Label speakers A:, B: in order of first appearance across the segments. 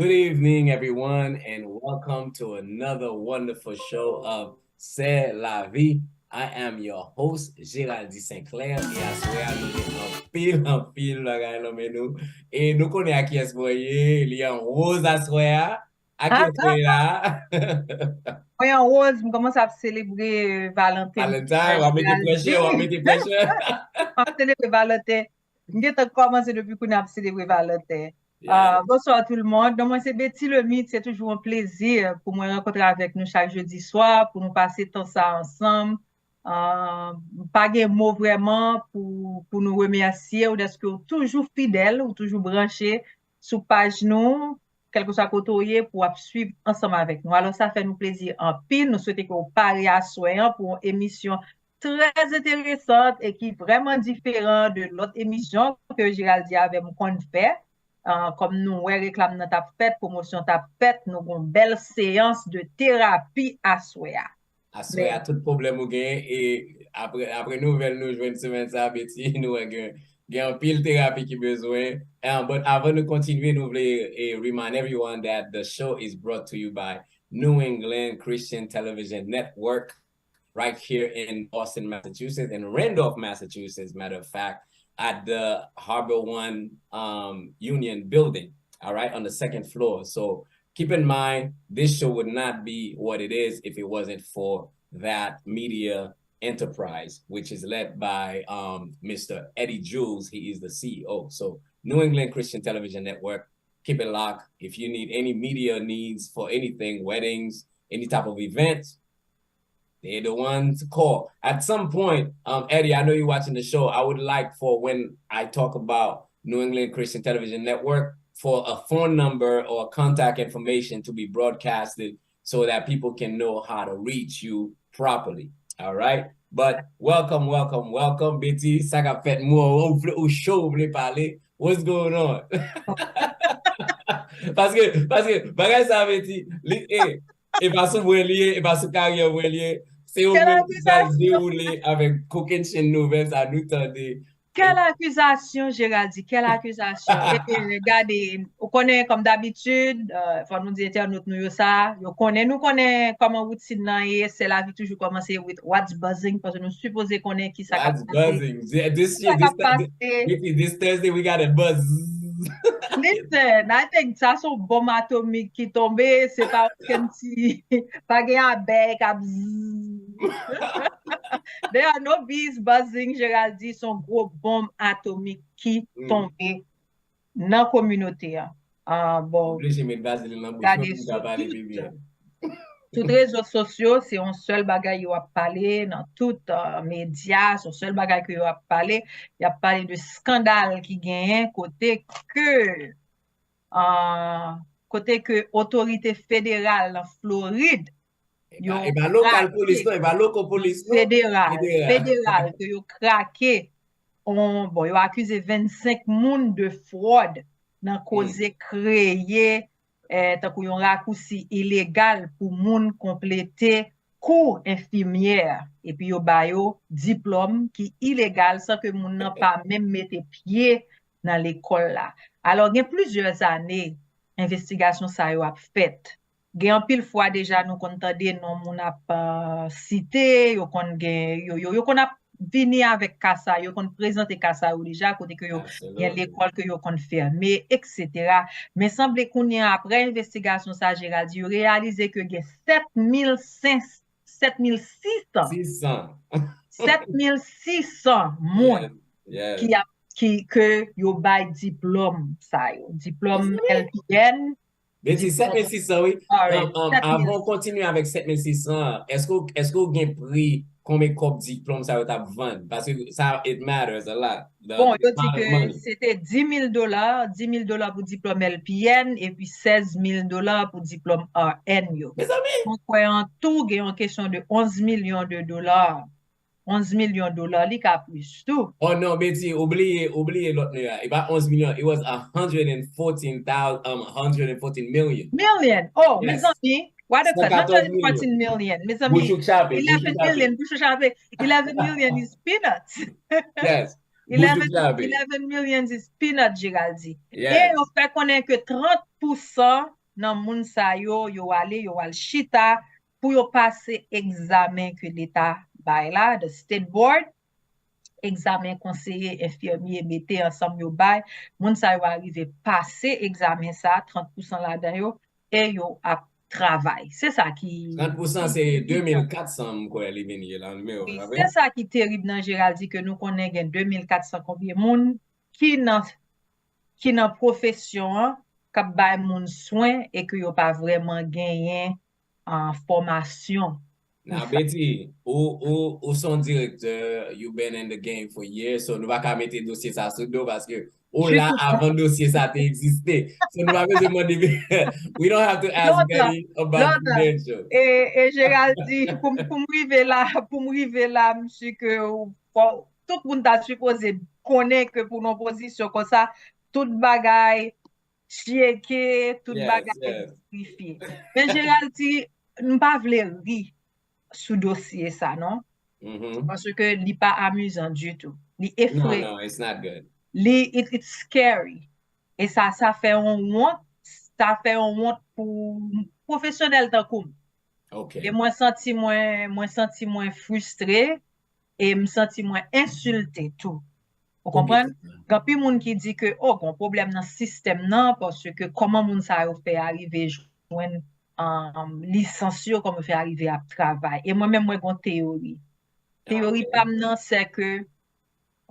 A: Good evening, everyone, and welcome to another wonderful show of C'est la vie. I am your host, Gérald Sinclair, et à soir, nous avons un pile, bagay nan men nou. Et nous connaissons à qui est-ce voyez, il y a un rose à soir, à qui
B: Ah,
A: est-ce là?
B: Mwen yon rose, mwen komanse ap celebre Valentin.
A: Valentine, on va mettre pressure.
B: Ap celebre Valentin. Mwen gen te komanse depi koun ap celebre Valentin.
A: Yeah,
B: Bonsoir tout le monde. Donc, moi, c'est Betty le Mythe. C'est toujours un plaisir pour moi rencontrer avec nous chaque jeudi soir, pour nous passer tout ça ensemble. Pas de mots vraiment pour nous remercier ou d'être toujours fidèle ou toujours branché sur page nous, quel que soit côté pour suivre ensemble avec nous. Alors, ça fait nous plaisir en pile. Nous souhaitons que vous parliez à soin pour une émission très intéressante et qui est vraiment différente de l'autre émission que Géraldi avait fait. Comme nous réclamons notre fête, promotion ta fête, nous avons une belle séance de thérapie à soya.
A: À soir, tout problème ou gain, et après nouvelle, nous jouons une semaine ça, Betty, nous avons un pile thérapie qui besoin. But avant de continuer, nous voulons remind everyone that the show is brought to you by New England Christian Television Network, right here in Boston, Massachusetts, and Randolph, Massachusetts, matter of fact, at the Harbor One Union building, all right, on the second floor. So keep in mind, this show would not be what it is if it wasn't for that media enterprise, which is led by Mr. Eddie Jules. He is the CEO. So New England Christian Television Network, keep it locked. If you need any media needs for anything, weddings, any type of events, they're the ones to call. At some point, Eddie, I know you're watching the show. I would like for when I talk about New England Christian Television Network, for a phone number or contact information to be broadcasted so that people can know how to reach you properly. All right? But welcome, Betty. Ça qu'a fait moi au show, vous voulez parler. What's going on? parce que, bagay ça, Betty, et parce que carrière lié, c'est au même qui va se dérouler avec Cooking Chain Nouvelles, ça nous tente.
B: Quelle accusation, Géraldi, quelle accusation. Regardez, on connaît comme d'habitude, faut nous dire internautes nous ça, nous connaît comment routine là est, c'est la vie toujours commencer with what's buzzing parce que nous supposons connaître qui ça va
A: What's buzzing? This Thursday we got a buzz.
B: Listen, I think ça son bombe atomique qui tombe, c'est pas comme si pas un bec à There are no bees buzzing, Géraldi, son gros bombe atomique qui tombe dans la communauté. Bon, tous les réseaux sociaux, c'est un seul bagage qui a parlé dans tous les médias, c'est un seul bagage qui a parlé. Il a parlé de scandale qui gagne côté que autorité fédérale en Floride.
A: Local police,
B: fédéral, que yo craqué. Bon, yo accusé 25 moun de fraude dans cause créé tant qu'on raccourci illégal pour moun compléter cours infirmière et puis yo ba yo diplôme qui illégal sans que moun n'a pas même mettre pied dans l'école là. Alors il y a plusieurs années investigation ça yo a fait. Gen pile fois déjà nous contendé non moun a cité yo kon a vini avec kasa yo kon présenter kasa ou déjà côté que yo y a l'école que yo kon fermé etc. mais semble qu'on y a après investigation ça Gérald yo réalisé que gen 7600 moun que yo bay diplôme ça yo diplôme LPN.
A: Mais c'est 7600, oui. Avant de continuer avec 7600, est-ce que vous avez pris combien de diplômes ça va vendre? Parce que ça, it matters a lot.
B: Bon, je dis que c'était $10,000 pour diplôme LPN et puis $16,000 pour diplôme RN.
A: Mes amis!
B: Donc, en tout, il y a une question de $11 millions. $11 millions, il y a plus tout.
A: Oh non, Betty, oubliez l'autre. Il pas 11 millions, it was 114 million.
B: Million? Oh, yes. Mes amis, what a cut, 114 million. Mes amis, 11 million is peanuts.
A: Yes.
B: 11 million is peanuts, Géraldi. Yes. Et on fait connaître que 30 30% nan moun sa yo ale yo al chita pour yo passer examen que l'État bay la, the state board, examen conseiller infirmier mette ensemble yo bay, moun sa yo arrive passer examen ça, 30% là-dedans yo, et yo ap travail. C'est ça qui
A: 30% c'est 2400 quoi li vini là numéro,
B: oui,
A: après.
B: c'est ça qui est terrible dans Géraldine que nous connaissons 2400 combien moun qui nan profession k'ap bay moun soin et que yo pas vraiment gagné en formation.
A: Now, Betty, ou son directeur, you been in the game for years, so nous va pas mettre dossier ça sur dos parce que ou là, avant dossier ça t'est existé. So nous va pas demander, we don't have to ask Betty about credentials.
B: Et Géraldine, pour m'river là, monsieur, que tout le monde a supposé connaître que pour nos positions comme ça, tout bagay checké, tout bagay vérifié. Mais Géraldine, nous pas vle ri sous dossier ça, non? Parce que li pas amusant du tout. Li effrayant.
A: No, it's not good.
B: It's scary. Et ça fait un honte pour professionnel tant comme.
A: Okay.
B: Et moi senti moins frustré et me senti moins insulté tout. Vous comprenez? Quand puis moun qui dit que oh gon problème dans système non parce que comment moun ça fait arriver joindre licencié comme fait arriver à travail. Et moi-même moi gon théorie. Théorie pas non c'est que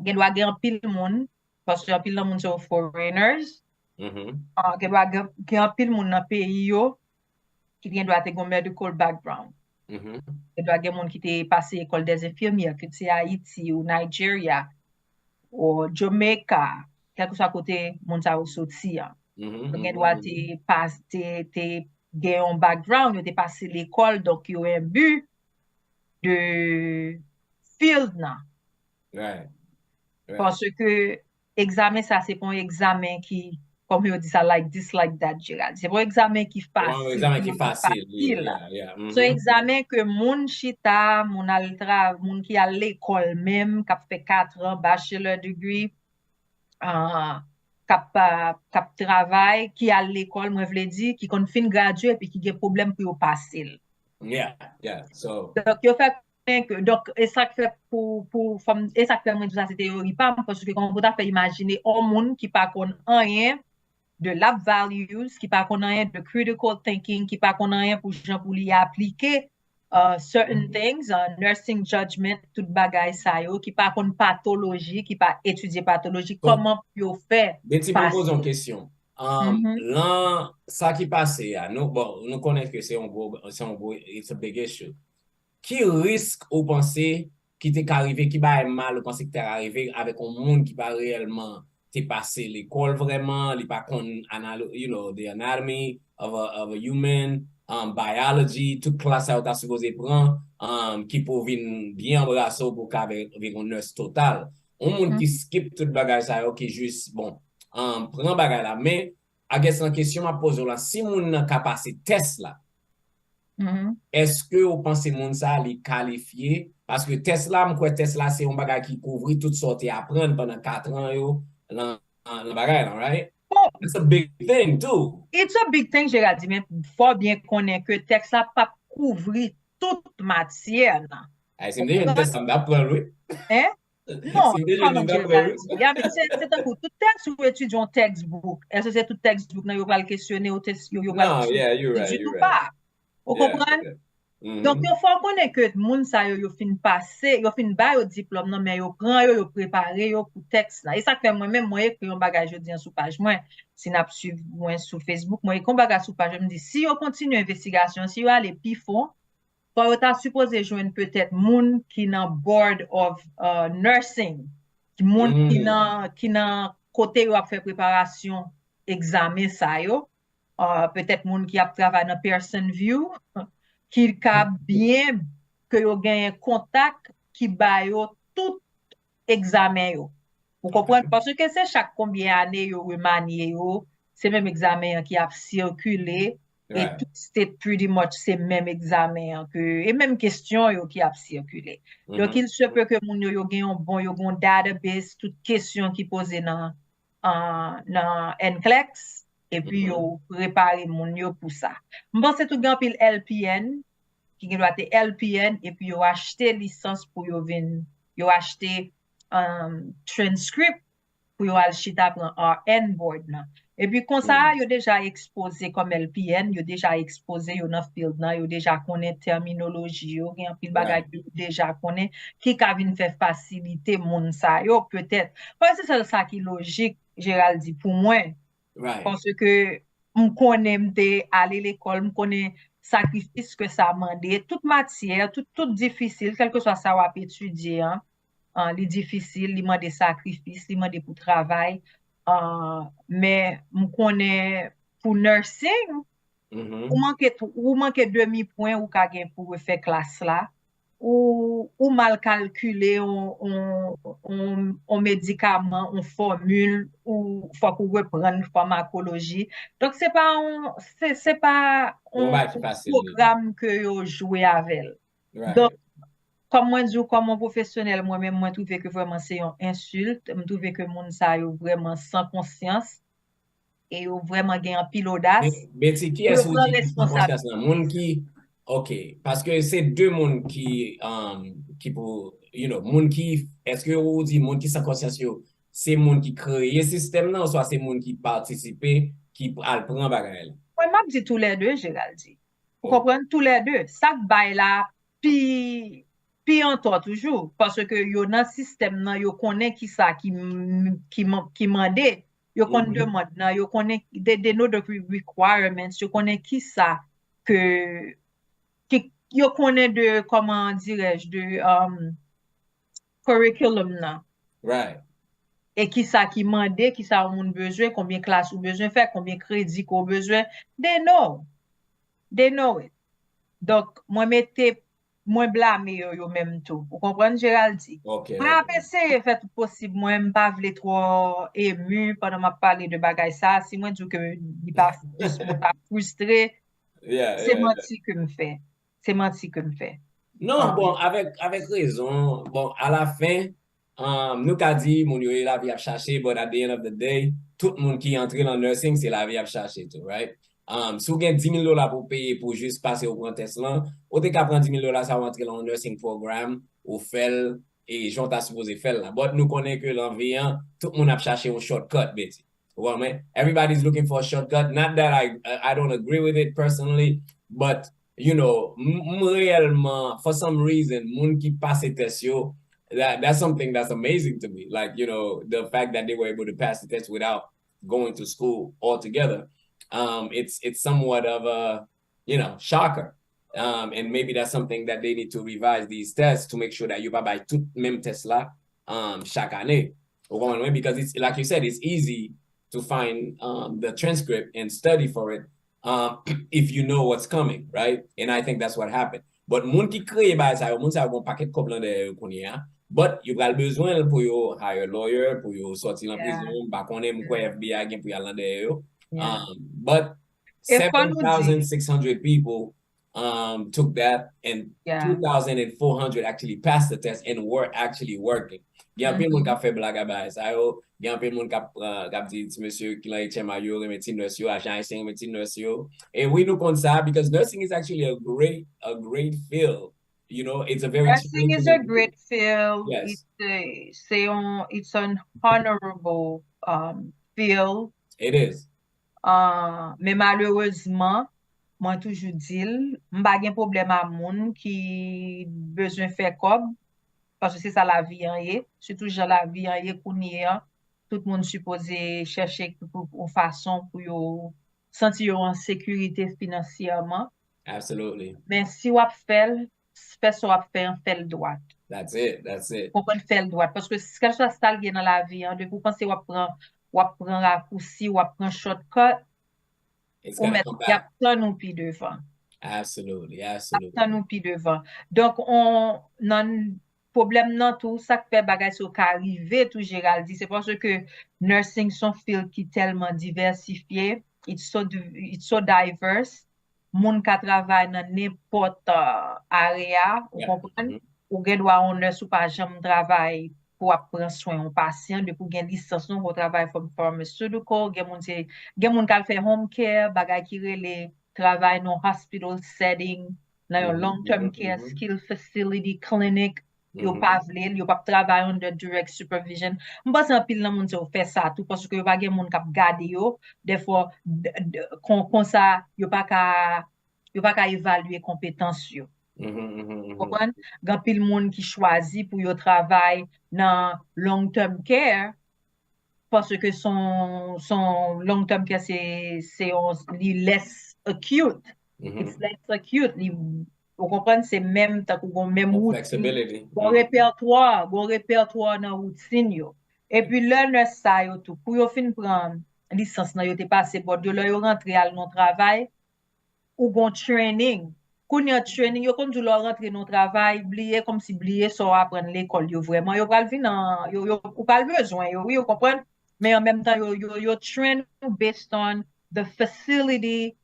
B: gen doit gen pile moun parce que pile moun sont foreigners. Gen doit gen pile moun dans pays yo qui gen doit te gon medical background. Gen doit gen moun qui te passé école des infirmières que c'est Haïti ou Nigeria ou Jamaica quelque soit côté moun sa ou sorti. Gen doit te gen un background, yo te passé l'école donc yo un but de field nan.
A: Right.
B: Parce que examen ça c'est pas un examen qui comme on dit ça like this like that Gérald. C'est pas un examen qui facile.
A: Un examen qui facile. Yeah.
B: C'est un examen que moun chita, moun qui à l'école même qui a fait 4 ans bachelor degree kap travail qui à l'école moi vle dire qui kon fin gradué puis qui gen problème pour passer.
A: Yeah. So
B: donc yo fait que donc et ça fait pour et ça fait moi ça c'est théorie pas parce que on peut fait imaginer un monde qui pas connaît rien de lab values, qui pas connaît rien de critical thinking, qui pas connaît rien pour gens pour lui appliquer certain things, nursing judgment, tout bagay sa yo, qui pas connaît pathologie, qui pas étudier pathologie, comment yo fait.
A: Betty me pose une question. Là, ça qui passe, nous connaissons que c'est un gros, it's a big issue. Qui risque ou penser qui t'est arrivé, qui va mal, ou penser que t'es arrivé avec un monde qui va réellement t'es passé l'école vraiment, il pas qu'on the anatomy of a human, biology, toute classe à t'as supposé prendre, qui pour venir bien embrasser pour avec un nurse total. Un monde qui skip tout bagage ça, qui juste bon, prend bagage là, mais à la question m'a posé là, si moun n'a pas passé test là, est-ce que vous pensez que ça est qualifié? Parce que Tesla, c'est un bagage qui couvre toutes sortes et apprendre pendant 4 ans dans le bagage, right? It's a big thing too.
B: It's a big thing, Gérald, mais faut bien connaître que Tesla pas couvrir toute matière.
A: C'est déjà une test d'apprendre, oui.
B: Hein? Non,
A: c'est déjà une d'apprendre.
B: C'est un coup, tout texte ou étudier un textbook. Est-ce que c'est tout textbook, non, vous va le questionner au test,
A: non, yeah, you're right.
B: Vous comprenez? Donc, il faut connaître que moun sa yo fin passer, yo fin ba yo diplôme non mais yo prend yo préparé yo pour texte là. Et ça fait moi même moi écrit un bagage jodi sur page moi, si n'a suivre moi sur Facebook, moi écrit un bagage sur page, je me dis si yo continue investigation, si yo aller plus fond, faut ta supposé joindre peut-être moun qui nan board of nursing, moun qui nan côté yo a fait préparation examen ça yo, peut-être moun qui a travaillé dans person view qui a bien que yo gagne contact qui ba yo tout examen yo. Vous comprenez? Parce que c'est chaque combien d'années yo remanié yo, c'est même examen qui a circulé et tout c'était pretty much c'est même examen que et même question yo qui a circulé. Donc il se peut que moun yo gagne un bon yo gon database toute question qui posée dans NCLEX et puis yo préparer moun yo pour ça. M'pense tout grand pile LPN qui doit être LPN et puis yo acheter licence pour yo vinn yo acheter transcript pour yo al chita pran RN board nan. Et puis comme ça yo déjà exposé comme LPN, yo déjà exposé yo nan field nan, yo déjà connaît terminologie yo, gen pile bagay yo déjà connaît qui ka vinn faire faciliter moun sa yo peut-être. Parce que c'est ça qui logique Gérald dit pour moi. Parce que m connais m'te aller l'école, m connais sacrifice que ça mandé, toute matière, tout difficile, quel que soit ça ou étudier, hein, li difficile, li mande sacrifice, li mande pour travail, mais m connais pour nursing, ou manque demi-point ou ka gen pour faire classe là, ou mal calculé on médicament, on formule, ou faut qu'on reprenne pharmacologie. Donc, c'est pas un programme que yo joué avec. Donc, comme moi dis, comme un professionnel, moi-même, moi, trouve que vraiment c'est une insulte. Je trouve que moun sa yo vraiment sans conscience et yo vraiment gen un pile audace.
A: Mais c'est qui est-ce qui sans conscience là? Moun qui OK, parce que c'est deux mondes qui pour moun qui est-ce que vous dit moun qui sans conscience yo, c'est moun qui crée système là ou soit c'est moun qui participe qui al prend bagay.
B: Moi m'a dit tous les deux, Gérald dit. Vous comprenez tous les deux. Ça bail là puis en toi toujours parce que yo dans système là yo connaît qui ça qui mandé. Yo connaît demande nan, yo connaît they know the requirements, yo connaît qui ça que yo connaît de comment dirais-je de curriculum nan.
A: Right.
B: Et qui ça qui mandé, qui ça on besoin, combien de classes ou besoin faire, combien de crédits qu'on besoin, they know it. Donc moi mettez moi blâmer yo même tout. Vous comprenez Gérald dit?
A: OK.
B: Moi essayer faire tout possible, moi pas vle trop ému pendant m'a parler de bagay ça, si moi dis que il pas frustré. C'est menti que me fait. C'est menti que me fait.
A: Non, bon, avec raison. Bon, à la fin, nous qu'a dit, mon yo la vie à chercher, but at the end of the day, tout le monde qui entre dans le nursing, c'est la vie à chercher, tout, right? Si vous avez $10,000 pour payer pour juste passer au grand test là, ou t'es qu'à prendre $10,000, ça va entrer dans le nursing programme, ou fait, et j'en t'ai supposé faire là. But nous connaissons que l'environnement, tout le monde a cherché un shortcut, Betty. Well, man, everybody's looking for a shortcut. Not that I don't agree with it personally, but réellement, for some reason, moun qui passe test yo, that's something that's amazing to me. Like, the fact that they were able to pass the test without going to school altogether. It's somewhat of a, shocker. And maybe that's something that they need to revise these tests to make sure that you buy tout même test là, chaque année. Because it's, like you said, it's easy to find the transcript and study for it. If you know what's coming, right? And I think that's what happened. But moun ki kreye ba sa yo, moun sa yo bon paquet koplan de konye ya. But you gal besoin pour yo hire lawyer, pour yo sorti lan prison, ba konnen mou kwa FBI gen pour yalan de yo. But 7,600 people took that and 2,400 actually passed the test and were actually working. Gen pil moun ka fe blaga ba sa yo. Gen pil moun kap di monsieur ki la HMI yo remeti nurse yo, agent ICN remeti nurse yo. And we know kon sa because nursing is actually a great field. It's a very
B: nursing is a great field.
A: Yes.
B: It's an honorable field.
A: It is.
B: Mais malheureusement, moi toujours dis, m'pa gen problème à moun qui besoin faire comme parce que c'est ça la vie en est, surtout dans la vie en est kounye an. Tout le monde supposé chercher une façon pour yo sentir en sécurité financièrement.
A: Absolutely.
B: Mais si on fait ce qu'on fait le droit.
A: That's it.
B: On peut faire le droit parce que si quelque chose ça dans la vie, de vous penser on prend raccourci, on prend shortcut, on met y a plein nous pi devant.
A: Absolutely.
B: Plein nous pi devant. Donc non problème non tout ça qui fait bagay sur arriver tout Gérald dit c'est parce que nursing son field qui tellement diversifié, it's so diverse. Moun ka travaille dans n'importe area, vous comprenez? Ou gen doit on nurse ou pas jamais travail pour prendre soin d'un patient, de pour gagner licence non pour travailler comme pharmaceutical, gen moun kal fait home care, bagay ki rele travail non hospital setting, dans un long-term care skill facility clinic, yo pa vle, yo pa travay under direct supervision. M'pense an pile nan moun se yo fait ça tout parce que yo pa gen moun kap gade yo, des fois kon sa yo pa ka évaluer compétence yo. Comprendre? Gan pile moun qui choisi pour yo travail dans long-term care parce que son long-term care c'est less acute. It's less acute. Vous comprenez, c'est même même
A: flexibility.
B: Bon répertoire dans routine yo. Et puis le nurse ça yo tout pour yo fin prendre licence nan yo te passé bon de là yo rentre al non travail ou bon training. Koun yo training yo kon dou lo rentre non travail, bliye comme si bliye so apprendre l'école yo vraiment yo pral vin yo pral besoin yo oui, vous comprenez, mais en même temps yo train based on the facility,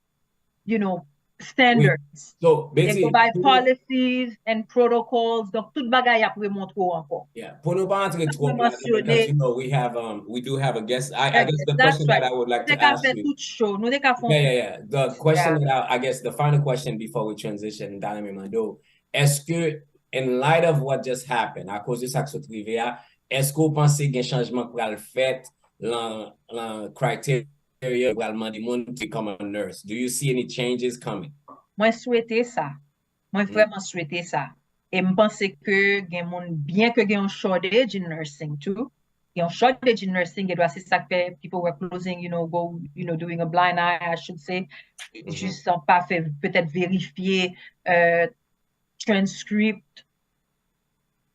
B: you know, standards.
A: Oui. So,
B: they go by policies and protocols, donc tout bagay ap remontre encore.
A: Yeah, pour nous pas entrer trop because you know we do have a guest. I guess the question that I would like to ask you. Yeah. The question that I guess the final question before we transition, Dana Mando, est-ce que in light of what just happened, à cause de ça que ce privé, est-ce que vous pensez qu'il y a un changement pour le fait, la criteria pour demander monde to become a nurse? Do you see any changes coming?
B: Moi souhaite ça. Moi vraiment souhaite ça. Et je pense que bien que gen un shortage in nursing too, gen un shortage in nursing, et c'est ça que people were closing, doing a blind eye, I should say, juste pas fait peut-être vérifier transcript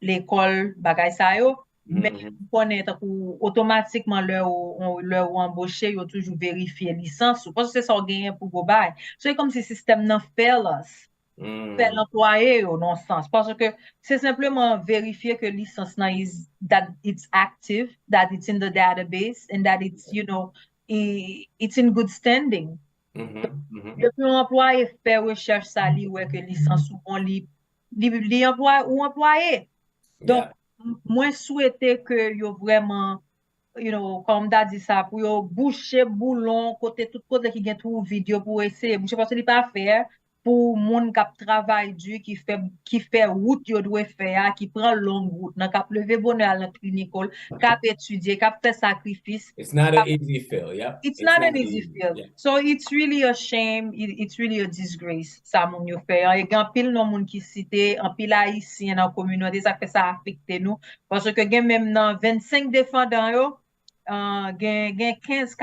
B: l'école bagay sa yo, mais connaître automatiquement leur embauché, yo toujours vérifier licence parce que c'est ça gagne pour go bay. C'est comme si le système nan fail us. Fait l'employé au non sens parce que c'est simplement vérifier que licence that it's active, that it's in the database and that it's it's in good standing. Depuis un employé fait recherche ça li ouais que licence ou on li employé. Donc moi souhaiter que yo vraiment comme t'as dit ça pour yo boucher boulon côté tout côté qui gen tout vidéo pour essayer boucher parce que li pas faire pour moun kap travail dur qui fait route yo doit faire qui prend longue route nan kap lever bonheur dans clinique kap étudier kap faire sacrifice.
A: It's not an easy field, yeah.
B: It's not an easy field. Yeah. So it's really a shame, it's really a disgrace ça moun yo fait. Et gan pile non moun qui cité en pile haïtien dans communauté ça fait ça affecter nous parce que gen même dans 25 défendants yo gen 15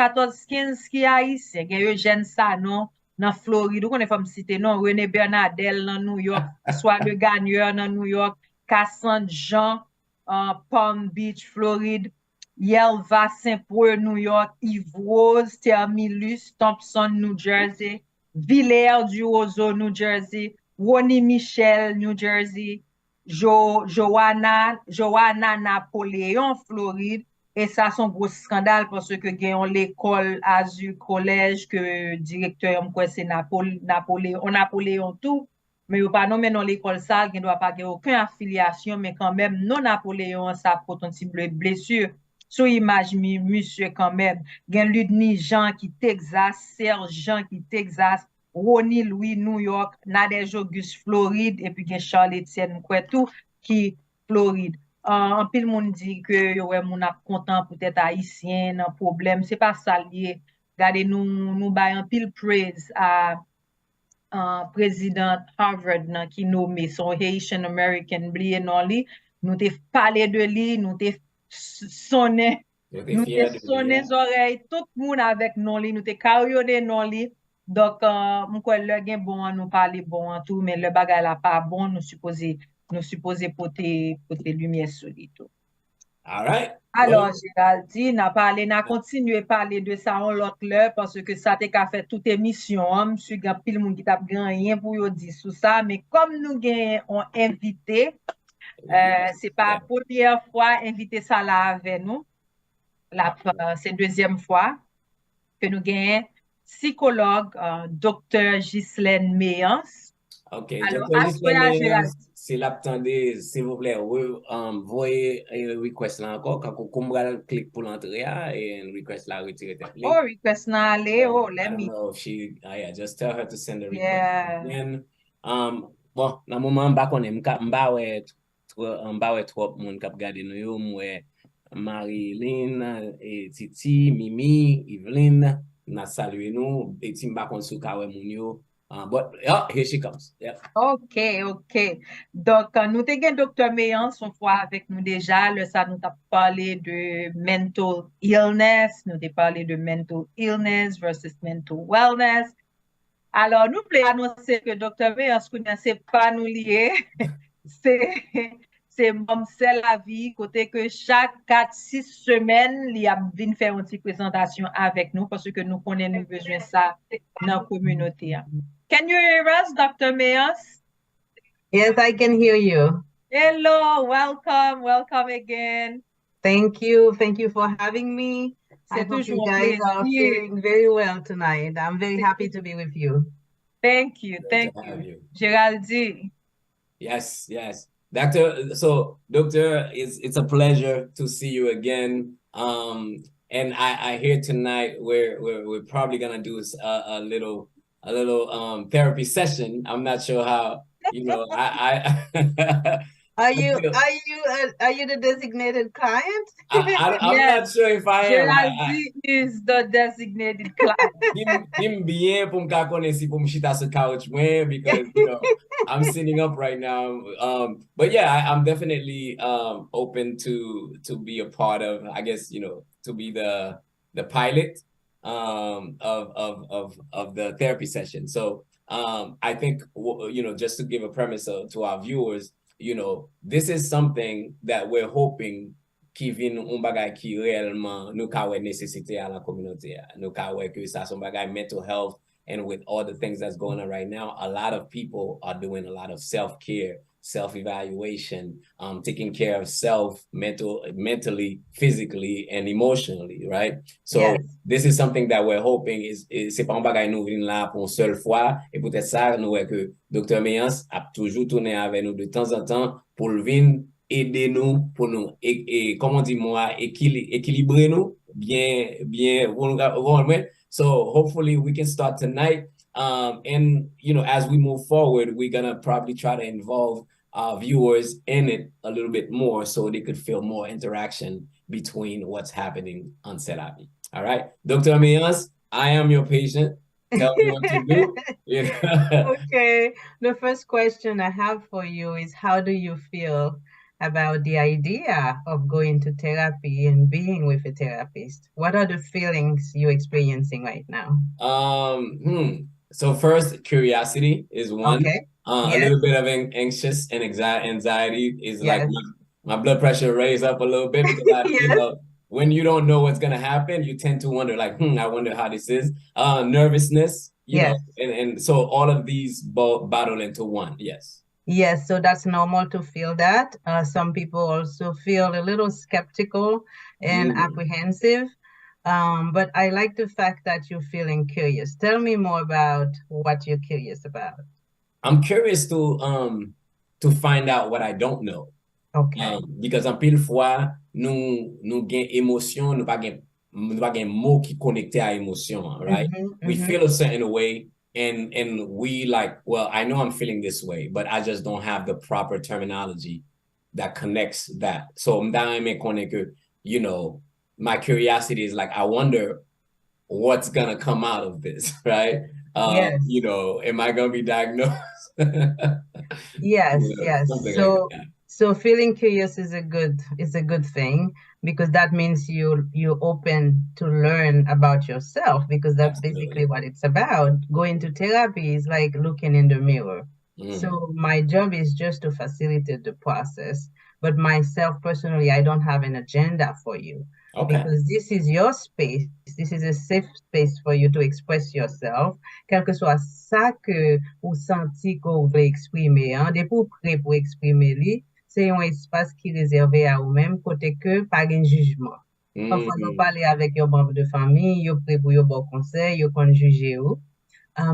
B: qui haïtien, gen Eugène Sanon dans Floride, ou qu'on est femme cité non, René Bernardel dans New York, soit le gagneur dans New York, Cassandre Jean, Palm Beach, Floride, Yelva Saint-Paul, New York, Yves Rose, Termilus, Thompson, New Jersey, Villers du Roseau, New Jersey, Ronnie Michel, New Jersey, Joanna Napoléon, Floride. Et ça, c'est un gros scandale parce que gagnons l'école Azur Collège que directeur c'est Napoléon tout, mais il pas nommé dans l'école ça, qui ne doit pas avoir aucune affiliation, mais quand même non Napoléon ça potentiel blessure. Sous image monsieur quand même, gagne Ludni Jean qui Texas, Serge Jean qui Texas, Ronnie Louis New York, Nadège Auguste Floride et puis gagne Charles Etienne tout qui Floride. En pile moun dit que ouais moun ap content peut-être haïtien un problème c'est pas ça lié. Regardez nous bay en pile praise à président Harvard qui nommé son Haitian American blié non li nous te parlé de lui nous te sonné oreilles tout moun avec non li nous te carillonné non li donc m'ko le gen bon nous parler bon en tout mais le bagay la pas bon nous supposé porter lumière sur lui tout.
A: All right.
B: Alors, Géraldine, n'a continué à parler de ça en l'autre l'heure parce que ça t'a fait toute émission, monsieur gan pile moun qui t'a rien pour yo dire sur ça, mais comme nous avons invité, c'est pas la première fois invité ça là avec nous. C'est deuxième fois que nous avons psychologue, docteur Ghislaine Méance.
A: Ok,
B: Alors,
A: Dr. Gisèle
B: assoya
A: Meilleur,
B: Gérald.
A: si l'attendez, s'il vous plaît, voyez request là encore, quand vous clique pour l'entrée, et request là, retirer tes link.
B: Oh, request na ale. Oh,
A: I
B: let
A: don't
B: me.
A: know if she, yeah, just tell her to send the request
B: Yeah.
A: again. Bon, nan mouman mba konen, mba we trop moun kap gade nou yo, mwe Marilyn, Titi, Mimi, Evelyn, na salue nou, eti mba kon sou kawe moun yo. But, oh, here she comes. Yep.
B: Ok, ok. Donc, nous te gen Dr. Meyan son fwa avec nous déjà. Le sa nou ta parlé de mental illness. Nous te parlé de mental illness versus mental wellness. Alors, nous ple annoncer que Dr. Meyan se konnen se pa nou liye. C'est Mom C'est la vie, côté que chaque 4-6 semaines, li ap vin faire une petite présentation avec nous parce que nous connaissons besoin ça dans la communauté. Can you hear us, Dr. Mayos?
C: Yes, I can hear you.
B: Hello, welcome again.
C: Thank you for having me. I
B: C'est
C: hope you
B: toujours un
C: guys are
B: plaisir.
C: feeling very well tonight. I'm very happy to be with you.
B: Thank you.
A: Great to have you.
B: Geraldine.
A: Yes. Doctor, it's a pleasure to see you again. And I hear tonight we're probably gonna do a little therapy session. I'm not sure how, I
C: Are you the designated client?
A: I'm not sure if I am.
B: Geraldine is the designated client.
A: Him bien pour me connaître si pour me chita sur couch because I'm sitting up right now. But yeah, I'm definitely open to be a part of, I guess, to be the pilot of the therapy session. So I think just to give a premise to our viewers, this is something that we're hoping qui vin un bagay qui réellement nous ka wè nécessité à la communauté. Nous ka wè que ça son bagay mental health, and with all the things that's going on right now, a lot of people are doing a lot of self-care, self-evaluation, taking care of self mentally, physically, and emotionally, right? So yes. This is something that we're hoping c'est pas un bagay nou vin là pour une seule fois, et peut-être ça nous wè que Dr. Meyans a toujours tourné avec nous de temps en temps pour le vin aider nous pour nous comment dit moi équilibrer nous bien. So hopefully we can start tonight, and as we move forward, we're gonna probably try to involve our viewers in it a little bit more so they could feel more interaction between what's happening on Selavi. All right, Dr. Meyans, I am your patient. Tell me what to do.
C: Okay, the first question I have for you is, how do you feel about the idea of going to therapy and being with a therapist? What are the feelings you're experiencing right now?
A: So first, curiosity is one.
C: Okay.
A: Yes. A little bit of anxious and anxiety is
C: yes.
A: like my blood pressure raised up a little bit because
C: yes.
A: When you don't know what's gonna happen, you tend to wonder like, I wonder how this is. Nervousness, you know, and so all of these battle into one. Yes.
C: Yes, so that's normal to feel that. Some people also feel a little skeptical and apprehensive. But I like the fact that you're feeling curious. Tell me more about what you're curious about.
A: I'm curious to find out what I don't know.
C: Okay.
A: Because en pile fois, nous gen émotion, nous pas gen mot qui connecté à émotion, right? We feel a certain way. And we like, well, I know I'm feeling this way, but I just don't have the proper terminology that connects that. So my curiosity is like, I wonder what's gonna come out of this, right?
C: Yes.
A: Am I gonna be diagnosed?
C: Yes. So feeling curious is a good thing, because that means you're open to learn about yourself, because that's basically what it's about. Going to therapy is like looking in the mirror. So my job is just to facilitate the process. But myself personally, I don't have an agenda for you. Okay. Because this is your space. This is a safe space for you to express yourself. Quel que soit ça que ou senti que vous voulez exprimer, depuis vous prêt pour exprimer li, c'est un espace qui est réservé à vous-même, côté que pas de jugement. Parfois, vous parlez avec vos membres de famille, vous prêt pour vos conseils, vous qu'on juger vous.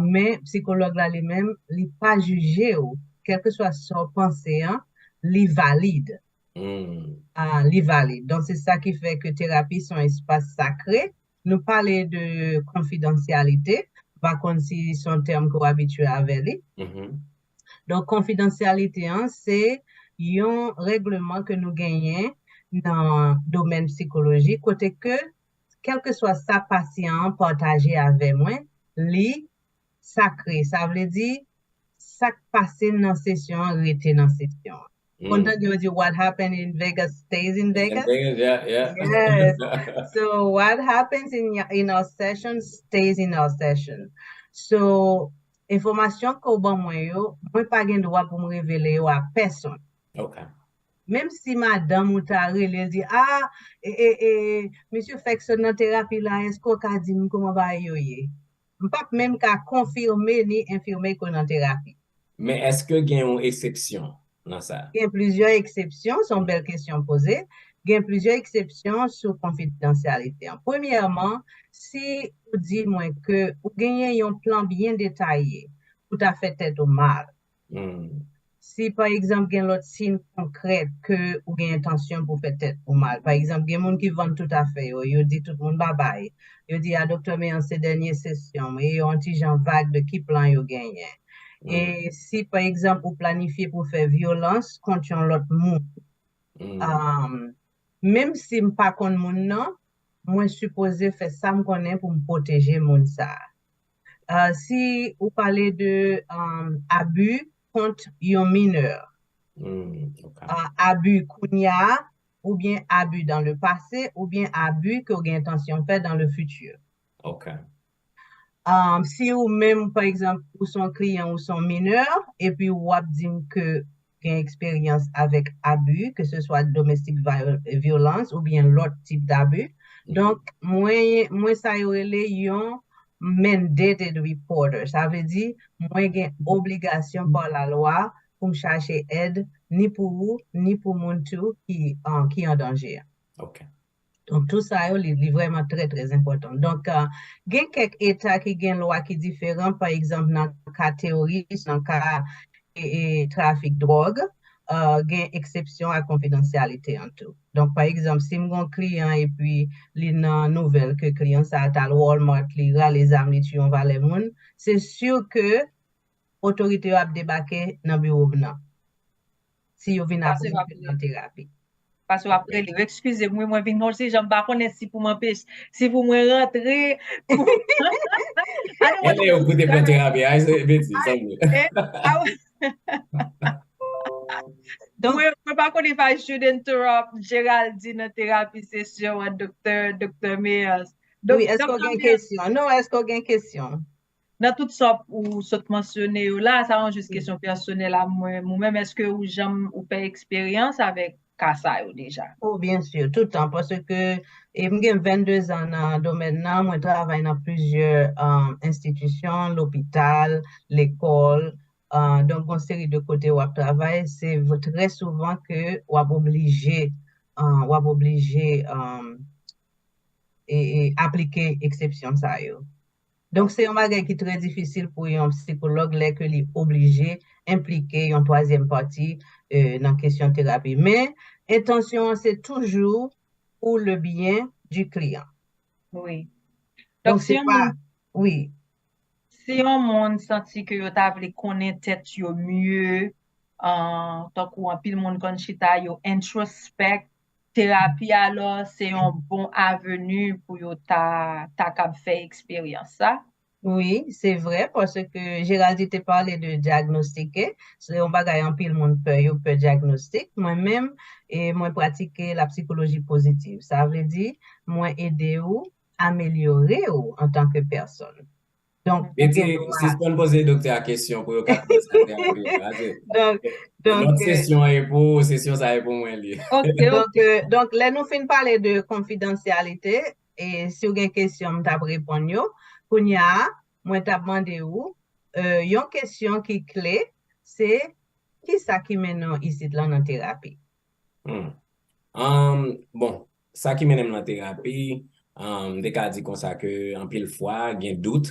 C: mais psychologue là lui-même, il pas jugé ou, quel que soit son pensée, hein, il valide. Les valides. Donc, c'est ça qui fait que thérapie sont un espace sacré. Nous parler de confidentialité, par contre, si son terme qu'on habitué avec lui. Donc, confidentialité, hein, c'est un règlement que nous gagnons dans le domaine psychologique, côté que, quel que soit sa patient partagé avec moi, li sacré. Ça veut dire, ça passé dans session, arrêté dans session. Content you do what happened in Vegas stays in Vegas.
A: Yeah.
C: Yes. So what happens in our session stays in our session. So information ko ban mwen pa gen droit pour me révéler yo à personne.
A: Okay.
C: Même si madame ou ta rele di, monsieur fait que dans thérapie là, est-ce qu'on ka di comment va yo ye? M'pas même ka confirmer ni infirmer qu'on en thérapie.
A: Mais est-ce que gen yon exception dans ça?
C: Il y a plusieurs exceptions, sont belles questions posées. Il y a plusieurs exceptions sur confidentialité. Premièrement, si vous dites moi que vous gagnez un plan bien détaillé pour ta fait tête au mal. Si par exemple, il y a l'autre signe concret que vous avez intention pour faire tête au mal. Par exemple, il y a des gens qui vendent tout à fait, ils disent tout le monde bye bye. Ils disent à docteur, mais en ces dernières sessions, mais ils ont un petit genre vague de qui plan ils gagnent. Et si, par exemple, vous planifiez pour faire violence contre l'autre monde, même si je ne pas contre monde, non, moi, je supposé faire ça pour me protéger monde ça. Si vous parlez de abus contre un mineur, abus kounya, ou bien abus dans le passé, ou bien abus que vous avez intention de faire dans le futur.
A: Okay.
C: Si ou même, par exemple, ou son client ou son mineur, et puis ou dit que une expérience avec abus, que ce soit domestic violence ou bien l'autre type d'abus. Donc, moi, ça y est, yon mandated reporter. Ça veut dire, moi, j'ai obligation par la loi pour me chercher aide, ni pour vous, ni pour mon tout qui est en danger.
A: Okay.
C: Donc, tout ça est vraiment très, très important. Donc, il y a quelques États qui ont une loi qui est différente, par exemple, dans le cas terroriste, dans le cas trafic de drogue, il y a une exception à confidentialité en tout. Donc, par exemple, si j'ai un client et puis il y a une nouvelle que le client ça à Walmart, il a les armes, il tue, on va les moun, c'est sûr que l'autorité va débarquer dans le bureau. Si vous venez après la thérapie.
B: Parce que après, excusez-moi, moi, je ne sais pas si pour m'empêcher, si vous me rentrez.
A: Elle est au bout de la thérapie,
B: donc, je ne sais pas si je should interrupt Géraldine en thérapie session à Dr. Meyers.
C: Oui, est-ce qu'on a une question? Non, est-ce qu'on a une question?
B: Dans tout ça, ou ce que mentionné là, ça rend juste question personnelle à moi-même. Est-ce que vous avez expérience avec Kassa déjà?
C: Oh, bien sûr, tout le temps, parce que j'ai 22 ans dans le domaine, moi, je travaille dans plusieurs institutions, l'hôpital, l'école, donc une série de côtés où je travaille, c'est très souvent que on est obligé et appliquer exception ça. Donc, c'est un bagage qui est très difficile pour un psychologue là, que est obligé d'impliquer une troisième partie dans la question de thérapie. Mais, intention, c'est toujours pour le bien du client.
B: Oui.
C: Donc, c'est pas... Oui.
B: Si on monde senti que vous avez connaître tête mieux, tant qu'on pile monde kon chita yo introspect, thérapie alors c'est un bon avenue pour yo ta cap faire expérience ça.
C: Oui, c'est vrai parce que Géraldine t'a parlé de diagnostiquer, c'est un bagage en pile monde peut diagnostic. Moi-même et moi pratiquer la psychologie positive. Ça veut dire moi aider ou améliorer ou en tant que personne. Donc,
A: si je peux poser docteur la question pour le cas notre session est pour session ça est pour moi.
C: Donc là nous finissons parler de confidentialité et si vous avez une question m't'a répondre Kounya moi t'a demandé ou une question qui est clé c'est qui ça qui mène ici dans la thérapie.
A: Bon, ça qui mène dans la thérapie, des cas dit comme ça que en pile fois, il y a doute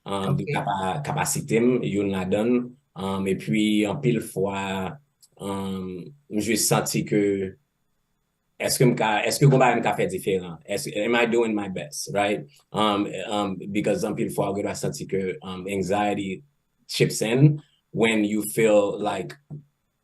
A: de
C: Okay.
A: capacité, yon la donne. Et puis, en pile fois, je senti que est-ce que combat me fait différent? Am I doing my best, right? Because some people forget I senti que anxiety chips in when you feel like,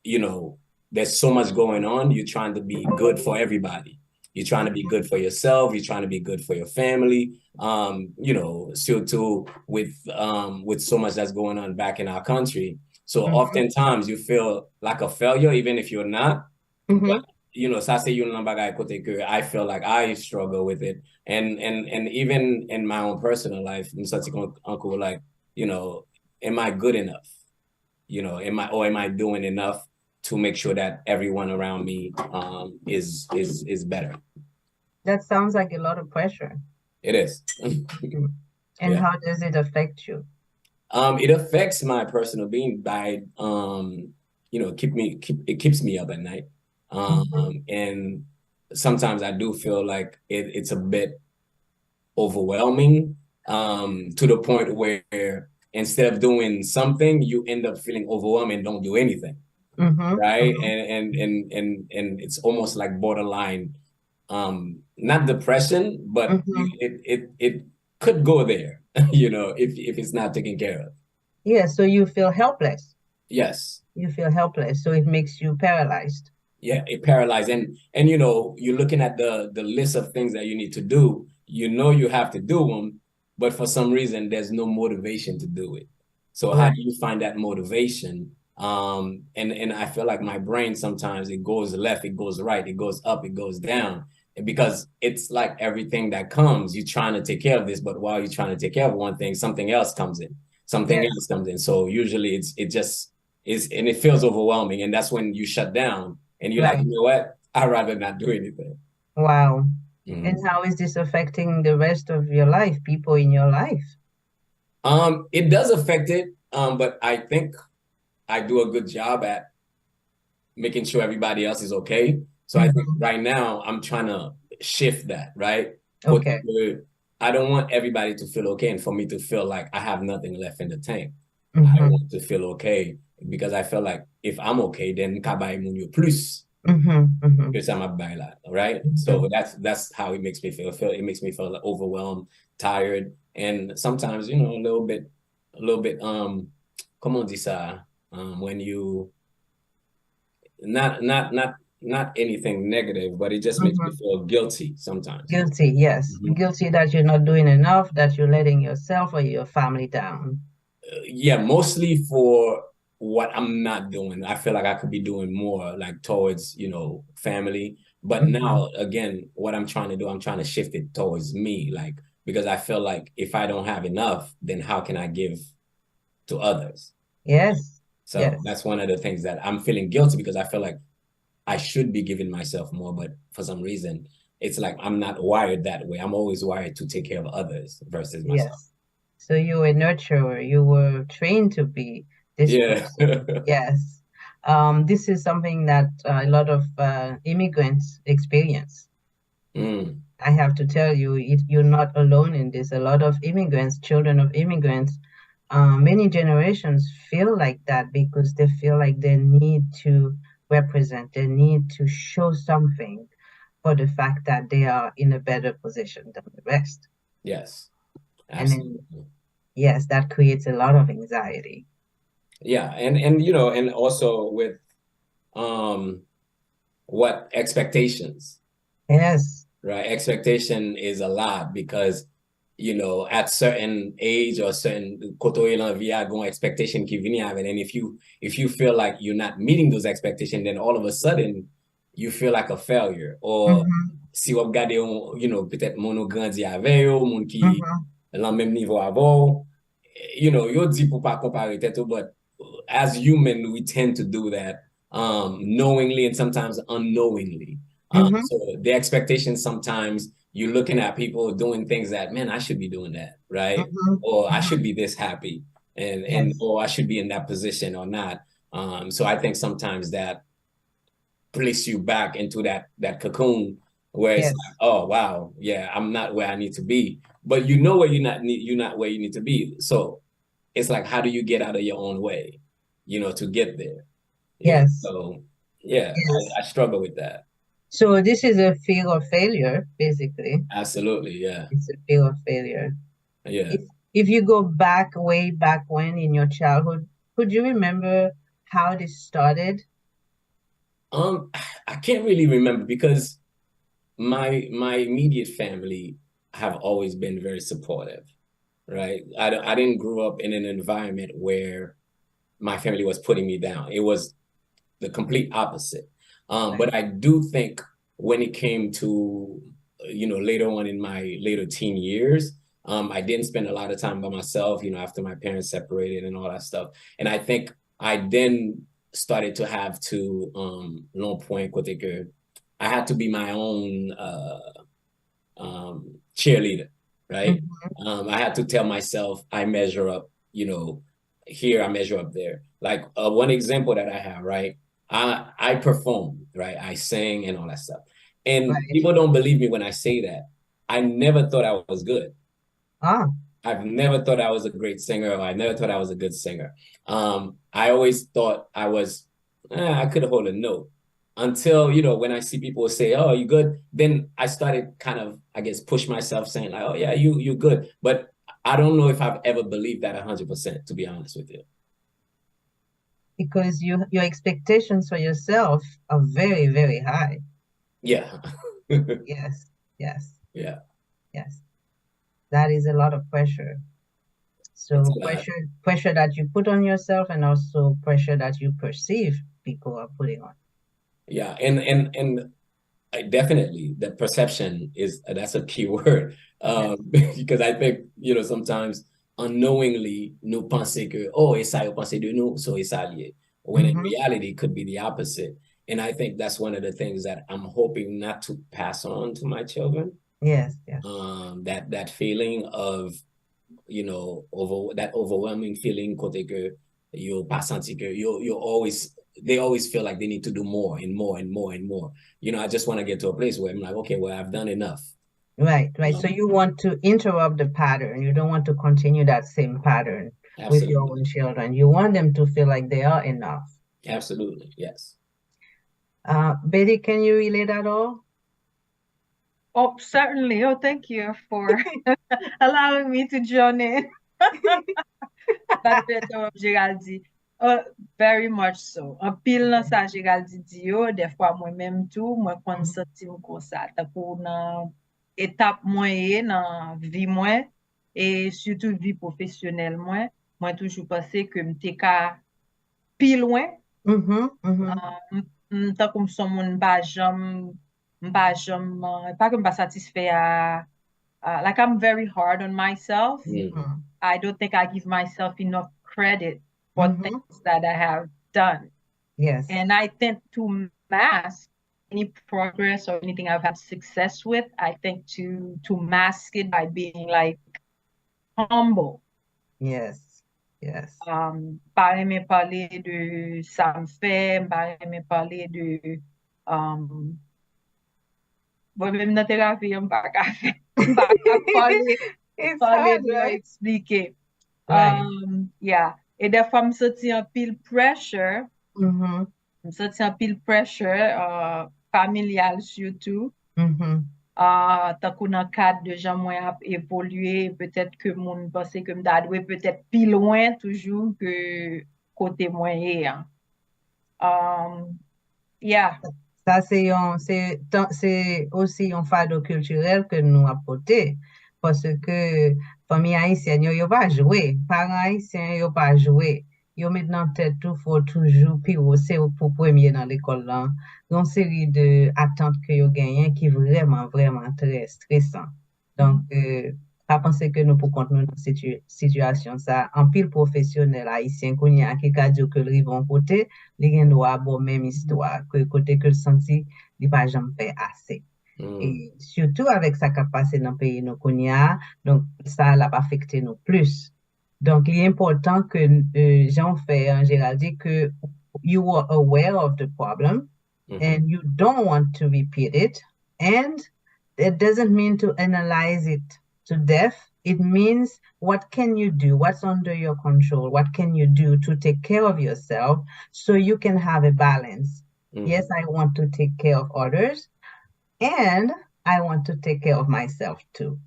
A: you know, there's so much going on. You're trying to be good for everybody. You're trying to be good for yourself. You're trying to be good for your family. You know, still too with so much that's going on back in our country. So oftentimes you feel like a failure, even if you're not. But you know, ça c'est une bagay côté que I feel like I struggle with it, and even in my own personal life, I'm such uncle like, you know, am I good enough? You know, am I doing enough to make sure that everyone around me is better?
C: That sounds like a lot of pressure.
A: It is.
C: And yeah. How does it affect you?
A: It affects my personal being by you know, it keeps me up at night. And sometimes I do feel like it's a bit overwhelming to the point where instead of doing something, you end up feeling overwhelmed and don't do anything. Right. And it's almost like borderline, not depression, but it could go there, you know, if it's not taken care of.
C: Yeah, so you feel helpless.
A: Yes.
C: You feel helpless, so it makes you paralyzed.
A: Yeah, it paralyzed. And you know, you're looking at the list of things that you need to do. You know you have to do them, but for some reason there's no motivation to do it. So how do you find that motivation? And I feel like my brain sometimes it goes left, it goes right, it goes up, it goes down. Because it's like everything that comes, you're trying to take care of this, but while you're trying to take care of one thing, something else comes in. Something else comes in. So usually it just is, and it feels overwhelming. And that's when you shut down and you're like, you know what? I'd rather not do anything.
C: Wow. And how is this affecting the rest of your life, people in your life?
A: It does affect it, but I think I do a good job at making sure everybody else is okay. So I think right now I'm trying to shift that, right?
C: Okay.
A: I don't want everybody to feel okay and for me to feel like I have nothing left in the tank. I want to feel okay because I feel like if I'm okay, then kabay munyo plus. Because I'm a baila, right? So that's how it makes me feel. It makes me feel like overwhelmed, tired, and sometimes, you know, a little bit, comment on dit ça? When you not anything negative, but it just makes me feel guilty sometimes.
C: Guilty, yes. Guilty that you're not doing enough, that you're letting yourself or your family down.
A: Yeah, mostly for what I'm not doing. I feel like I could be doing more, like towards, you know, family. But now, again, what I'm trying to do, I'm trying to shift it towards me, like, because I feel like if I don't have enough, then how can I give to others?
C: Yes.
A: So that's one of the things that I'm feeling guilty because I feel like I should be giving myself more, but for some reason, it's like I'm not wired that way. I'm always wired to take care of others versus myself.
C: Yes. So you were a nurturer. You were trained to be this person. Yes. This is something that a lot of immigrants experience. I have to tell you, you're not alone in this. A lot of immigrants, children of immigrants, many generations feel like that because they feel like they need to represent, they need to show something for the fact that they are in a better position than the rest.
A: Yes,
C: absolutely. And then, yes, that creates a lot of anxiety.
A: Yeah, and you know, and also with what expectations.
C: Yes.
A: Right, expectation is a lot because, you know, at certain age or certain expectation ki vini avec, and if you feel like you're not meeting those expectations, then all of a sudden you feel like a failure. Or si wap gade, you know, peut-être moun grandi avec yo, moun ki lan même niveau avant, you know, yo di pou pa compare teto, but as human we tend to do that knowingly and sometimes unknowingly. So the expectation sometimes you're looking at people doing things that, man, I should be doing that, right? Or I should be this happy and or I should be in that position or not. So I think sometimes that place you back into that cocoon where it's like, oh wow, yeah, I'm not where I need to be. but you know where you're not where you need to be. So it's like, how do you get out of your own way, to get there?
C: Yes.
A: So yeah,
C: Yes.
A: I struggle with that.
C: So this is a fear of failure, basically.
A: Absolutely, yeah.
C: It's a fear of failure.
A: Yeah.
C: If you go back, way back when in your childhood, could you remember how this started?
A: I can't really remember because my immediate family have always been very supportive, right? I didn't grow up in an environment where my family was putting me down. It was the complete opposite. But I do think when it came to, later on in my later teen years, I didn't spend a lot of time by myself, after my parents separated and all that stuff. And I think I then started to have to, long point, I had to be my own cheerleader, right? I had to tell myself I measure up, here, I measure up there. Like one example that I have, right? I perform, right? I sing and all that stuff. And people don't believe me when I say that. I never thought I was good. I've never thought I was a great singer, or I never thought I was a good singer. I always thought I was, I could hold a note. Until, when I see people say, oh, you good? Then I started kind of, I guess, push myself saying like, oh yeah, you good. But I don't know if I've ever believed that 100%, to be honest with you.
C: Because your expectations for yourself are very, very high.
A: Yeah.
C: Yes.
A: Yeah.
C: Yes. That is a lot of pressure. So pressure that you put on yourself, and also pressure that you perceive people are putting on.
A: Yeah, and definitely the perception that's a key word. Because I think, sometimes unknowingly nous pensons que, oh, et ça yo pense de nous, so it's allié. When in reality it could be the opposite. And I think that's one of the things that I'm hoping not to pass on to my children.
C: Yes.
A: That feeling of, that overwhelming feeling, côté que you pas senti que they always feel like they need to do more and more and more and more. I just want to get to a place where I'm like, okay, well, I've done enough.
C: Right. So you want to interrupt the pattern. You don't want to continue that same pattern. Absolutely. With your own children. You want them to feel like they are enough.
A: Absolutely, yes.
C: Betty, can you relate at all?
B: Oh, certainly. Oh, thank you for allowing me to join in. Very much so. An pil nan sa Géraldi di yo, defwa mwen menm tou, mwen kon senti m kon sa. Takou nan etap mwen nan vi mwen, e surtout vi profesyonel mwen toujou pase ke mte ka pi lwen. Takou m son moun pa ke m pa satisfè a, like I'm very hard on myself. I don't think I give myself enough credit for things that I have done.
C: Yes.
B: And I tend to mask any progress or anything I've had success with. I think to mask it by being like humble.
C: Yes.
B: Pas aimer parler de ça me fait, pas aimer parler de même dans thérapie, pas parler de expliquer. Yeah. Et des fois, je sens un pile pressure. Je sens un pile pressure familial surtout. Tant qu'on a cadre de gens moins évolué, peut-être que mon pensée que m'dadoué peut-être plus loin toujours que côté moyen. Yeah.
C: Ça, c'est aussi un fardeau culturel que nous apportons. Parce que famille haïtienne, yo pas jouer. Parents haïtiens, yo pas jouer. Yo met dans tête tout, faut toujours, puis c'est pour premier dans l'école là. Une série de attentes que yo gagnent qui vraiment très stressant. Donc, pas penser que nous pour continuer dans cette situation ça en pile professionnel haïtien qu'on y a qui a dit que le vont côté les gens doivent avoir même histoire que côté que le senti il pas jamais fait assez. Et surtout avec sa capacité dans le pays nous qu'on y a, donc ça l'a affecté nous plus. Donc il est important que Jean fait en général dit que you are aware of the problem and you don't want to repeat it, and it doesn't mean to analyze it to death, it means what can you do? What's under your control? What can you do to take care of yourself so you can have a balance? Yes, I want to take care of others, and I want to take care of myself too.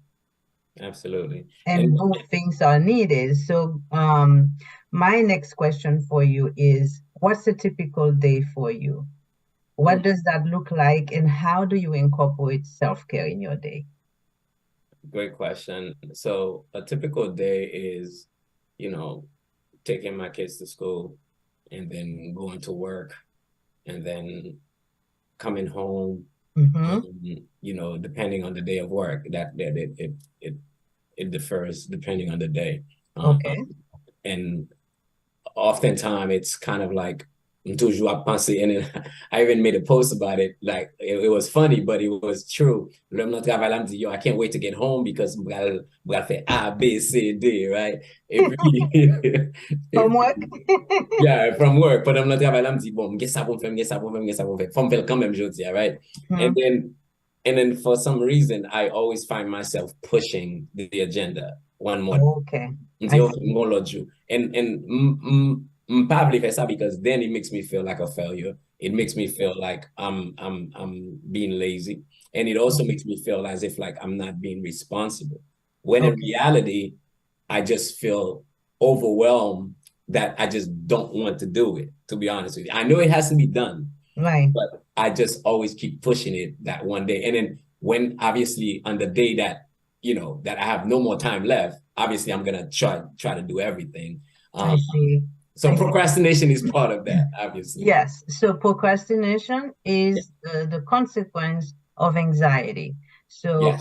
A: Absolutely.
C: And both things are needed. So my next question for you is, what's a typical day for you? What does that look like, and how do you incorporate self-care in your day?
A: Great question. So a typical day is, you know, taking my kids to school and then going to work and then coming home. You know, depending on the day of work, that it differs depending on the day.
C: Okay.
A: And oftentimes it's kind of like toujours à penser, and then I even made a post about it. Like it was funny, but it was true. L'homme dans travail là me dit, yo, I can't wait to get home because m'bral faire A, B, C, D, right? Et puis
C: from work.
A: Yeah, from work. Pendant mon travail là me dit, bon, m'gè ça pour faire, m'gè ça pour faire, m'gè ça pour faire. Faut me faire quand même jodi, right? And then for some reason I always find myself pushing the agenda one more.
C: Okay.
A: And probably for that, because then it makes me feel like a failure. It makes me feel like I'm being lazy, and it also makes me feel as if like I'm not being responsible. When in reality, I just feel overwhelmed that I just don't want to do it, to be honest with you. I know it has to be done,
C: right?
A: But I just always keep pushing it that one day. And then when obviously on the day that, you know, that I have no more time left, obviously I'm going to try to do everything.
C: I see.
A: So procrastination is part of that, obviously.
C: Yes. So procrastination is the consequence of anxiety. So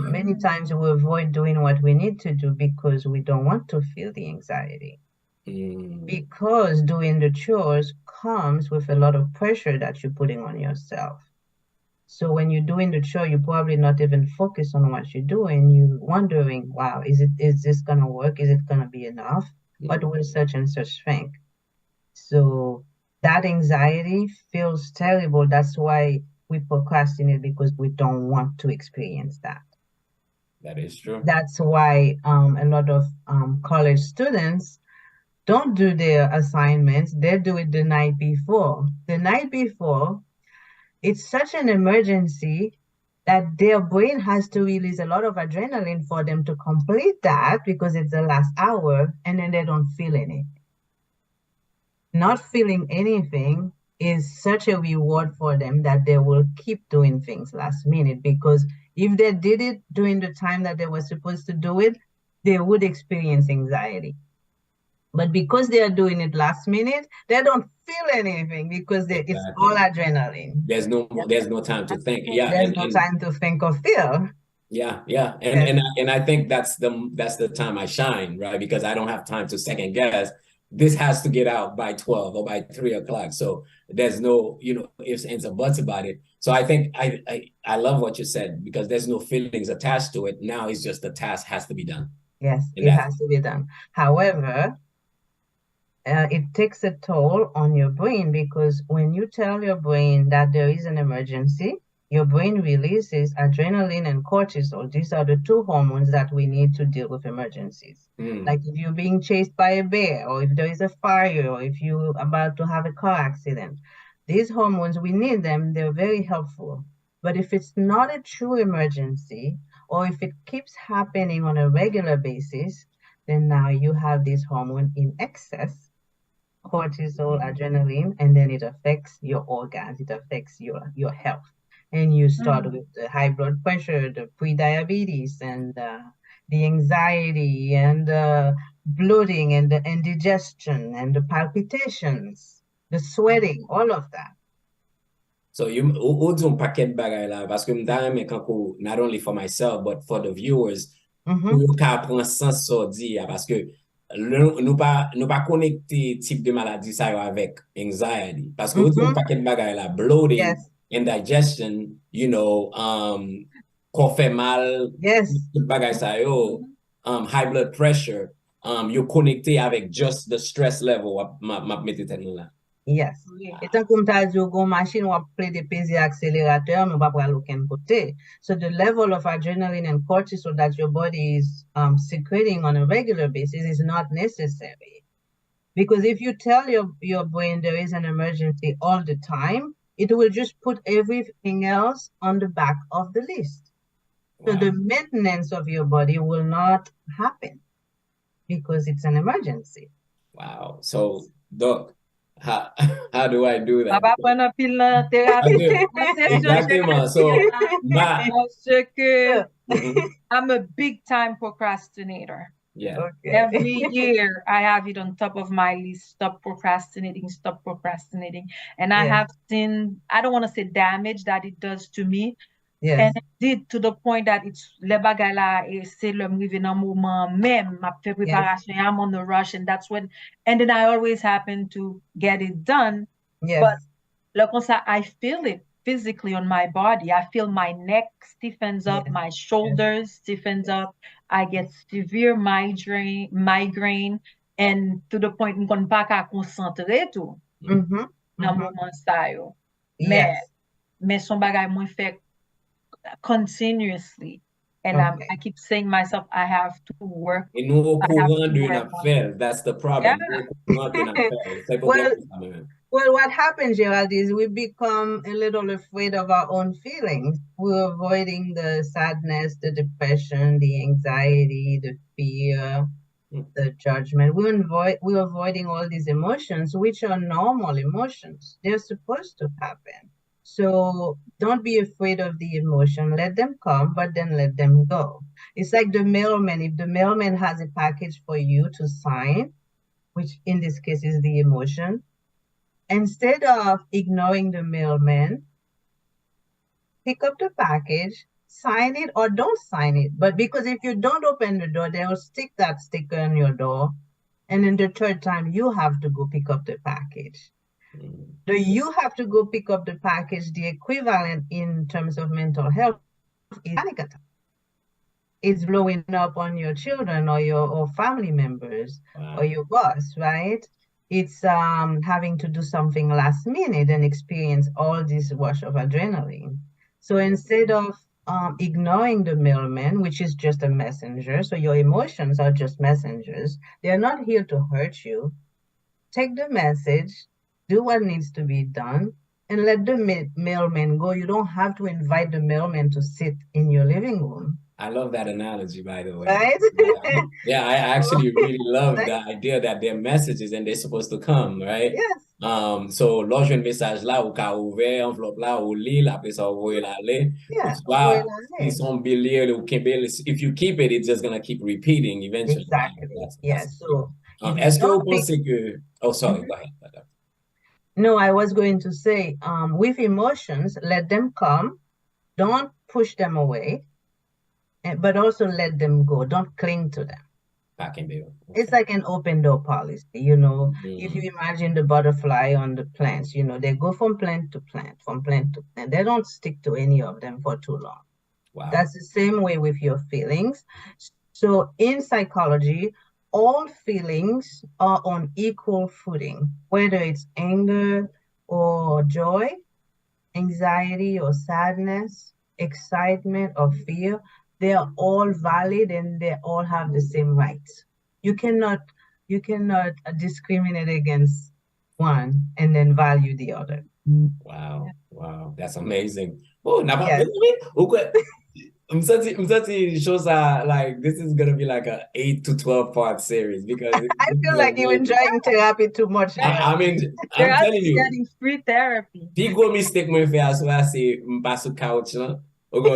C: many times we avoid doing what we need to do because we don't want to feel the anxiety. Because doing the chores comes with a lot of pressure that you're putting on yourself. So when you're doing the chore, you're probably not even focused on what you're doing. You're wondering, wow, is this going to work? Is it going to be enough? What will such and such think? So that anxiety feels terrible. That's why we procrastinate, because we don't want to experience that.
A: That is true.
C: That's why a lot of college students don't do their assignments. They do it the night before. The night before, it's such an emergency that their brain has to release a lot of adrenaline for them to complete that, because it's the last hour, and then they don't feel anything. Not feeling anything is such a reward for them that they will keep doing things last minute, because if they did it during the time that they were supposed to do it, they would experience anxiety. But because they are doing it last minute, they don't feel anything, because it's all adrenaline.
A: There's no time to think. Yeah,
C: there's no time to think or feel.
A: Yeah, and I think that's the time I shine, right? Because I don't have time to second guess. This has to get out by 12 or by 3 o'clock. So there's no, you know, ifs, ands, or buts about it. So I think I love what you said, because there's no feelings attached to it. Now it's just the task has to be done.
C: Yes, it has to be done. However, it takes a toll on your brain, because when you tell your brain that there is an emergency, your brain releases adrenaline and cortisol. These are the two hormones that we need to deal with emergencies. Like if you're being chased by a bear, or if there is a fire, or if you're about to have a car accident. These hormones, we need them. They're very helpful. But if it's not a true emergency, or if it keeps happening on a regular basis, then now you have this hormone in excess, cortisol, adrenaline, and then it affects your organs, it affects your health. And you start with the high blood pressure, the pre-diabetes, and the anxiety, and the bloating, and the indigestion, and the palpitations, the sweating, all of that.
A: So you don't packet bagay la, parce que not only for myself, but for the viewers, nous ka prendre sens so di, parce que nous pas connecter type de maladie ça avec anxiety, parce que on packet bagay la, bloating, indigestion, you know, qu'on fait mal, bagay sa yo, high blood pressure, you're connected avec just the stress level, ma mette ten là.
C: Yes. Et tant qu'on t'a dit, on machine ou play de peser accélérateur, mais pas pour aucun côté. So the level of adrenaline and cortisol that your body is secreting on a regular basis is not necessary. Because if you tell your brain there is an emergency all the time, it will just put everything else on the back of the list. So the maintenance of your body will not happen because it's an emergency.
A: Wow. So, Doc, how do I do that?
B: Papa prend un pile thérapie.
A: Exactement. So,
B: parce que I'm a big time procrastinator.
A: yeah.
C: Okay.
B: Every year I have it on top of my list. Stop procrastinating, stop procrastinating. And I have seen, I don't want to say damage that it does to me.
C: Yes.
B: And it did to the point that it's le bagay la, c'est le m'rive nan moment même, ma fait préparation, I'm on the rush, and that's when, and then I always happen to get it done.
C: Yes.
B: But like I feel it physically on my body. I feel my neck stiffens up, my shoulders stiffens up. I get severe migraine, and to the point m'kon pa ka konsantre tout nan moment sa yo. Mais son bagay mwen fè continuously. And I keep saying myself, I have to work.
A: Et nous au courant d'une affaire. That's the problem.
C: Well, what happens, Gerald, is we become a little afraid of our own feelings. We're avoiding the sadness, the depression, the anxiety, the fear, the judgment. We're avoiding all these emotions, which are normal emotions. They're supposed to happen. So don't be afraid of the emotion. Let them come, but then let them go. It's like the mailman. If the mailman has a package for you to sign, which in this case is the emotion, instead of ignoring the mailman, pick up the package, sign it or don't sign it. But because if you don't open the door, they will stick that sticker on your door. And then the third time, you have to go pick up the package. So you have to go pick up the package. The equivalent in terms of mental health is panic attack. It's blowing up on your children or your family members or your boss, right? It's having to do something last minute and experience all this rush of adrenaline. So instead of ignoring the mailman, which is just a messenger, so your emotions are just messengers, they're not here to hurt you. Take the message, do what needs to be done, and let the mailman go. You don't have to invite the mailman to sit in your living room.
A: I love that analogy, by the way.
C: Right?
A: Yeah, I actually really love the idea that they're messages and they're supposed to come, right?
C: Yes.
A: So, lors un message là, ou ka ouvert, enveloppe là, ou lit, après ça, envoyer l'aller. Ils sont bilier, ou if you keep it, it's just going to keep repeating eventually.
C: Exactly. Yes. So,
A: est-ce que vous pensez que... Oh, sorry, go ahead.
C: No, I was going to say, with emotions, let them come. Don't push them away, but also let them go. Don't cling to them. It's like an open door policy, you know. If you imagine the butterfly on the plants, you know, they go from plant to plant, from plant to plant. They don't stick to any of them for too long.
A: Wow.
C: That's the same way with your feelings. So in psychology, all feelings are on equal footing, whether it's anger or joy, anxiety or sadness, excitement or fear. They are all valid and they all have the same rights. You cannot discriminate against one and then value the other.
A: Wow, wow, that's amazing. Oh, I'm sorry, shows are like this is gonna be like a 8 to 12 part series because
C: I feel like you're enjoying therapy too much.
A: I mean, I'm telling you,
B: getting free therapy.
A: Pigo mistake me for as well say pass couch, no? And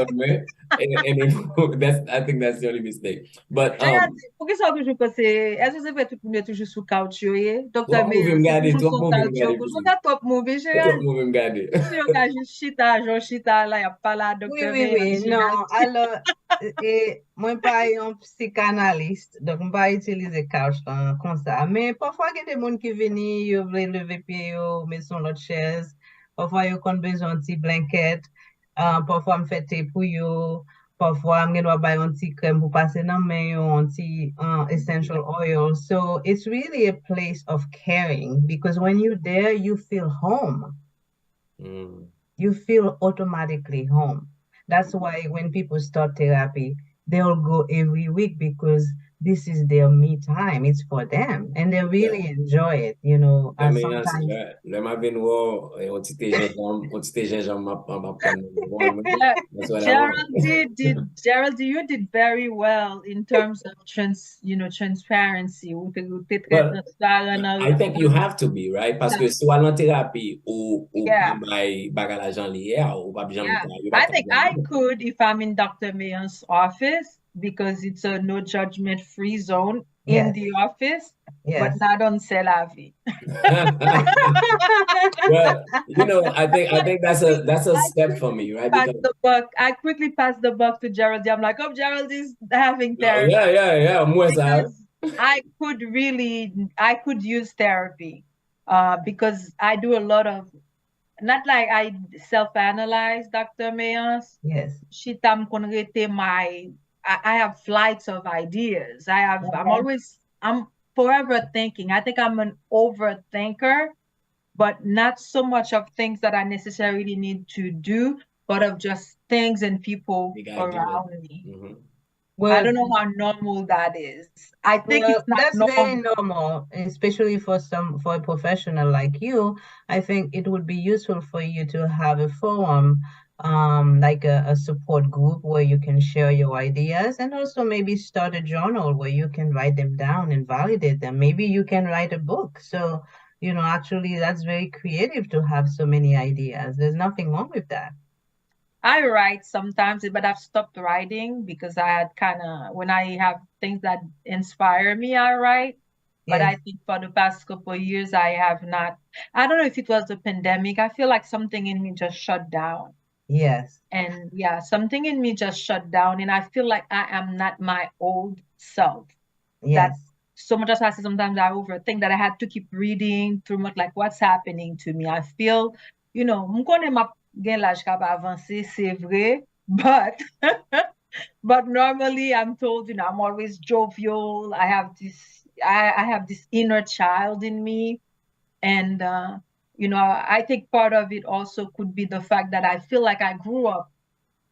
A: I think that's the only mistake. But
B: pour que ça toujours passer, est-ce que c'est fait tout le toujours sous couch yo
A: docteur mais top
B: movie chita là y a pas là docteur
C: oui non alors moi pas un psychanalyste donc on pas utiliser couch comme ça mais parfois il y a des gens qui viennent yo veulent lever pied yo mais sur l'autre chaise parfois yo ont besoin de petit blanket parfois me fait thé pour yo parfois, I'm gonna buy un petit crème pour passer dans main, yo, un petit essential oil. So it's really a place of caring because when you're there, you feel home. You feel automatically home. That's why when people start therapy, they'll go every week because this is their me time. It's for them, and they really enjoy it. You know, sometimes.
B: Gerald, you did very well in terms of transparency.
A: Well, I think you have to be, right? Parce que si on thérapie ou
B: I think I could if I'm in Dr. Mayon's office because it's a no judgment free zone in the office, but not on C'est la vie.
A: Well, you know, I think that's a step for me, right?
B: Because I quickly pass the buck to Gerald. I'm like, oh, Gerald is having therapy.
A: Yeah.
B: I could use therapy because I do a lot of, not like I self-analyze, Dr. Mayons.
C: Yes.
B: I have flights of ideas. I'm forever thinking. I think I'm an overthinker, but not so much of things that I necessarily need to do, but of just things and people around me. Well, I don't know how normal that is. I think it's not
C: that's very normal, especially for a professional like you. I think it would be useful for you to have a forum, like a support group where you can share your ideas, and also maybe start a journal where you can write them down and validate them. Maybe you can write a book. So, you know, actually that's very creative to have so many ideas. There's nothing wrong with that.
B: I write sometimes, but I've stopped writing because I had when I have things that inspire me, I write. But I think for the past couple of years, I have not. I don't know if it was the pandemic. I feel like something in me just shut down.
C: Yes.
B: And something in me just shut down. And I feel like I am not my old self.
C: Yes.
B: So much as I say sometimes I overthink that I had to keep reading through much like what's happening to me. I feel, you know, c'est vrai, but normally I'm told, you know, I'm always jovial. I have this inner child in me. And you know, I think part of it also could be the fact that I feel like I grew up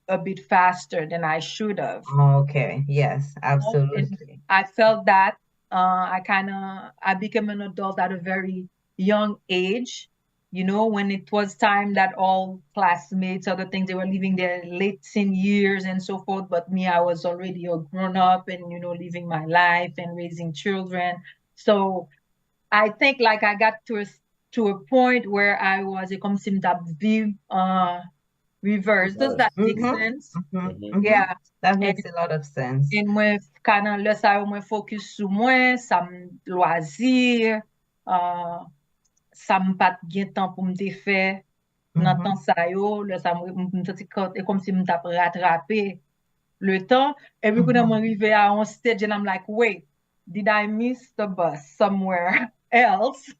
B: a bit faster than I should have.
C: Okay. Yes, absolutely.
B: I felt that I became an adult at a very young age, you know, when it was time that all classmates, other things, they were living their late teen years and so forth. But me, I was already a grown up and, you know, living my life and raising children. So I think like I got to a point where I was comme si reverse. Does that make sense?
C: Yeah. That makes a lot of sense.
B: Et moi, quand là, ça, moi focus sur moi, ça me loisir, ça me pas bien temps pour me défaire. Dans temps ça yo, là, ça me senti comme si me t'a rattrapé le temps. Et puis, quand I'm arrivé à un stage, and I'm like, wait, did I miss the bus somewhere else?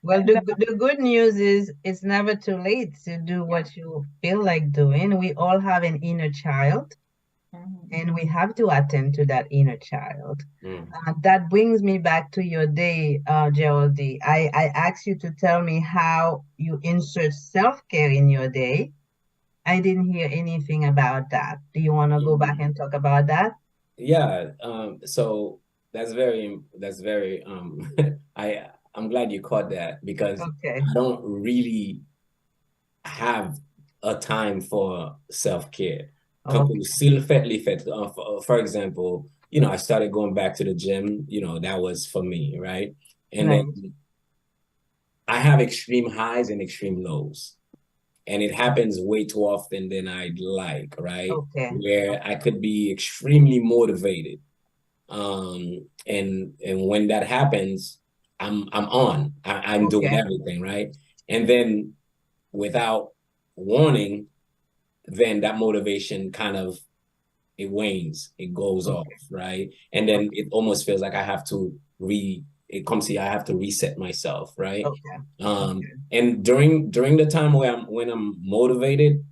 C: Well, the good news is it's never too late to do what you feel like doing. We all have an inner child, and we have to attend to that inner child. That brings me back to your day, Geraldine. I asked you to tell me how you insert self-care in your day. I didn't hear anything about that. Do you want to go back and talk about that?
A: Yeah. So that's very I'm glad you caught that because I don't really have a time for self-care. For example, you know, I started going back to the gym, you know, that was for me, right? And then I have extreme highs and extreme lows. And it happens way too often than I'd like, right? Where I could be extremely motivated. And when that happens, I'm on. I'm doing everything, right? And then without warning, then that motivation kind of, it wanes, it goes off, right? And then it almost feels like I have to I have to reset myself, right? And during the time when I'm motivated,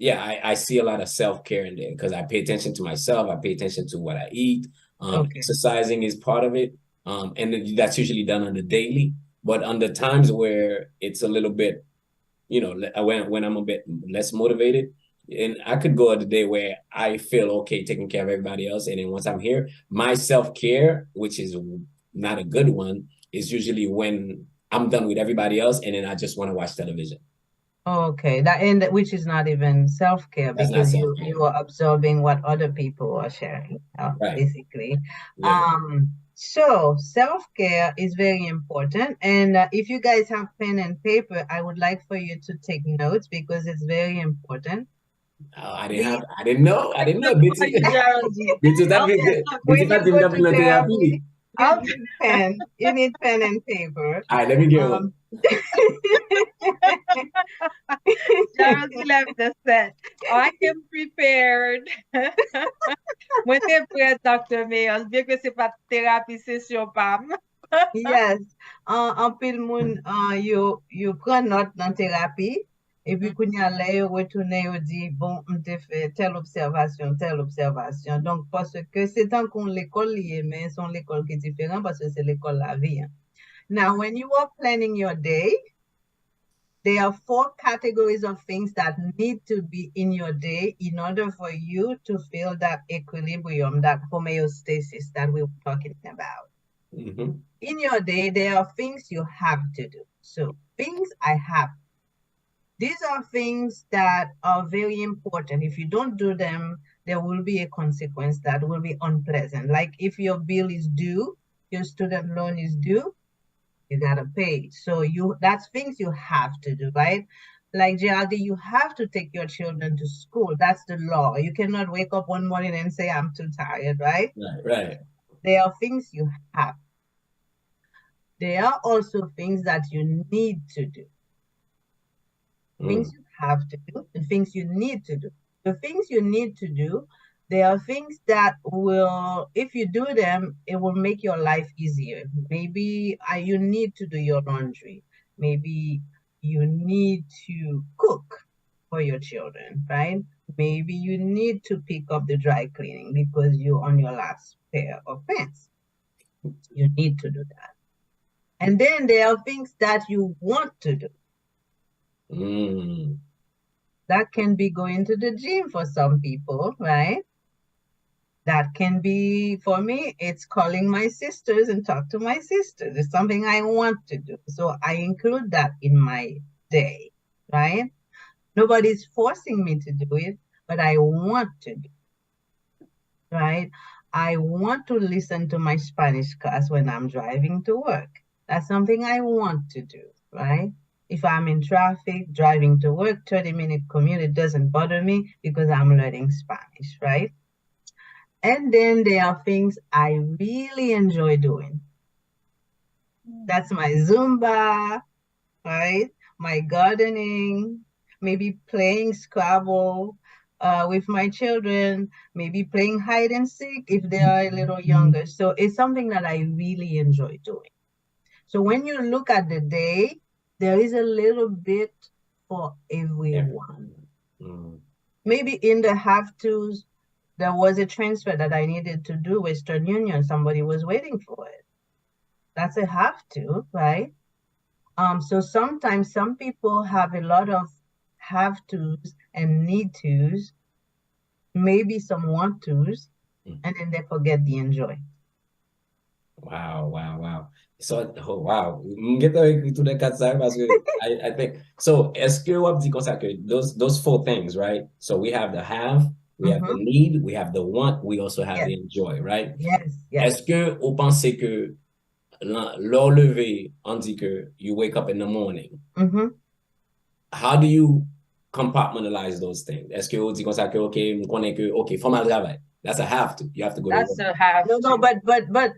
A: yeah, I see a lot of self-care in there because I pay attention to myself. I pay attention to what I eat.
C: Okay.
A: Exercising is part of it. And that's usually done on the daily. But on the times where it's a little bit, you know, when I'm a bit less motivated, and I could go a day where I feel okay taking care of everybody else. And then once I'm here, my self-care, which is not a good one, is usually when I'm done with everybody else and then I just want to watch television.
C: Okay, which is not even self-care
A: That's not
C: because
A: self-care.
C: you are absorbing what other people are sharing,
A: Right.
C: basically.
A: Yeah.
C: So self-care is very important, and if you guys have pen and paper, I would like for you to take notes because it's very important.
A: I didn't know. Betty,
B: Geraldine.
A: Betty,
C: When you go to
A: therapy.
C: therapy, you need pen and paper.
A: All right, let me get one.
B: Geraldine left the set. I am prepared. Mwen te prêt, Dr. Mayos, bien que c'est pas thérapie session pam.
C: Yes, en pile moun, yo pren note dans thérapie, et puis quand y a là, yo retourne, yo dit, bon, m'te fait telle observation. Donc, parce que c'est tant qu'on l'école liée, mais son l'école qui est différent parce que c'est l'école la vie. Now, when you are planning your day, there are 4 categories of things that need to be in your day in order for you to feel that equilibrium, that homeostasis that we were talking about.
A: Mm-hmm.
C: In your day, there are things you have to do. So things I have. These are things that are very important. If you don't do them, there will be a consequence that will be unpleasant. Like if your bill is due, your student loan is due, you gotta pay. So that's things you have to do, right? Like Geraldine, you have to take your children to school. That's the law. You cannot wake up one morning and say, I'm too tired, right?
A: Right.
C: There are things you have. There are also things that you need to do. Things you have to do and things you need to do. The things you need to do, there are things that will, if you do them, it will make your life easier. Maybe you need to do your laundry. Maybe you need to cook for your children, right? Maybe you need to pick up the dry cleaning because you're on your last pair of pants. You need to do that. And then there are things that you want to do. That can be going to the gym for some people, right? That can be, for me, it's calling my sisters and talk to my sisters. It's something I want to do. So I include that in my day, right? Nobody's forcing me to do it, but I want to do it, right? I want to listen to my Spanish class when I'm driving to work. That's something I want to do, right? If I'm in traffic, driving to work, 30-minute commute, it doesn't bother me because I'm learning Spanish, right? And then there are things I really enjoy doing. That's my Zumba, right? My gardening, maybe playing Scrabble with my children, maybe playing hide and seek if they are a little younger. So it's something that I really enjoy doing. So when you look at the day, there is a little bit for everyone. Maybe in the have-tos, there was a transfer that I needed to do, Western Union. Somebody was waiting for it. That's a have-to, right? So sometimes some people have a lot of have-tos and need-tos, maybe some want-tos, and then they forget the enjoy.
A: Wow. So, wow. Get to the cat side parce que I think so. Est-ce que on dit comme ça que those 4 things, right? So we have the have, we have the need, we have the want, we also have the enjoy, right?
C: Yes.
A: Est-ce que vous pensez que l'heure levée, on dit que you wake up in the morning? How do you compartmentalize those things? Est-ce que vous dit comme ça que OK, faut mal travail? That's a have to. You have to go
B: That's
A: to work.
B: a have to.
C: No, but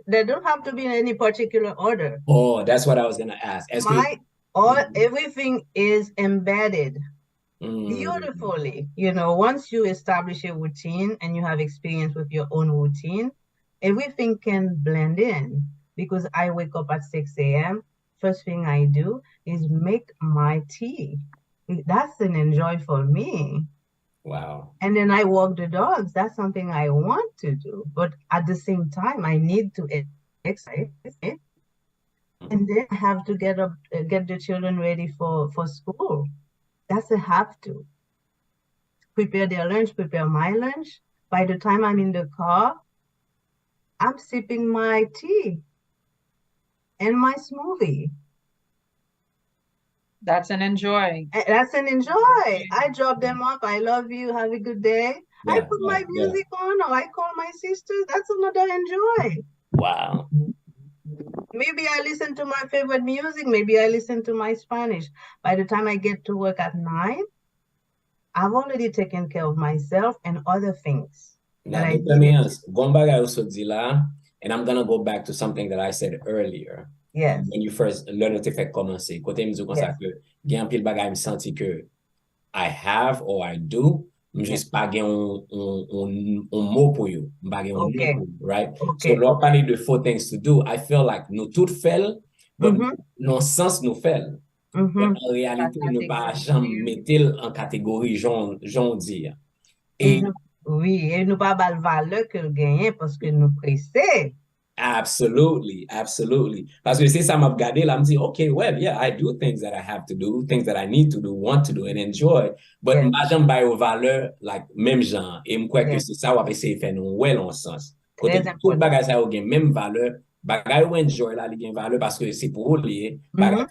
C: they don't have to be in any particular order.
A: Oh, that's what I was gonna ask.
C: Everything is embedded beautifully. Once you establish a routine and you have experience with your own routine, everything can blend in. Because I wake up at 6 a.m., first thing I do is make my tea. That's an enjoy for me.
A: Wow.
C: And then I walk the dogs. That's something I want to do. But at the same time, I need to exercise. And then I have to get up, get the children ready for school. That's a have to. Prepare their lunch, prepare my lunch. By the time I'm in the car, I'm sipping my tea and my smoothie.
B: That's an enjoy.
C: That's an enjoy. I drop them off. I love you. Have a good day. I put my music on, or I call my sisters. That's another enjoy.
A: Wow.
C: Maybe I listen to my favorite music. Maybe I listen to my Spanish. By the time I get to work at 9, I've already taken care of myself and other things.
A: Now, let me ask, going back also Zila, and I'm gonna go back to something that I said earlier.
C: Yes.
A: When you first learn to faire commencer, côté me dit comme ça que gen pile bagay me senti que I have or I do, me juste pas gen un mot pour you, pas gen un nom pour you, right? So l'on parle de four things to do. I feel like nous tout fait, but non sens nous fait. En réalité, nous pas jamais mettre en catégorie j'en dire. Et
C: oui, et nous pas bal valeur que le gagner parce que nous pressés.
A: Absolutely, absolutely. Parce que c'est ça m'a regardé là, me dit, okay, well, yeah, I do things that I have to do, things that I need to do, want to do, and enjoy. But m'a jamais bail aux valeurs, like, même genre. Et me crois que c'est ça, on va essayer de faire nous well en sens. Côté tout bagage ça, on a même valeur. Bagage ou enjoy là, il a valeur parce que c'est pour lié. Bagage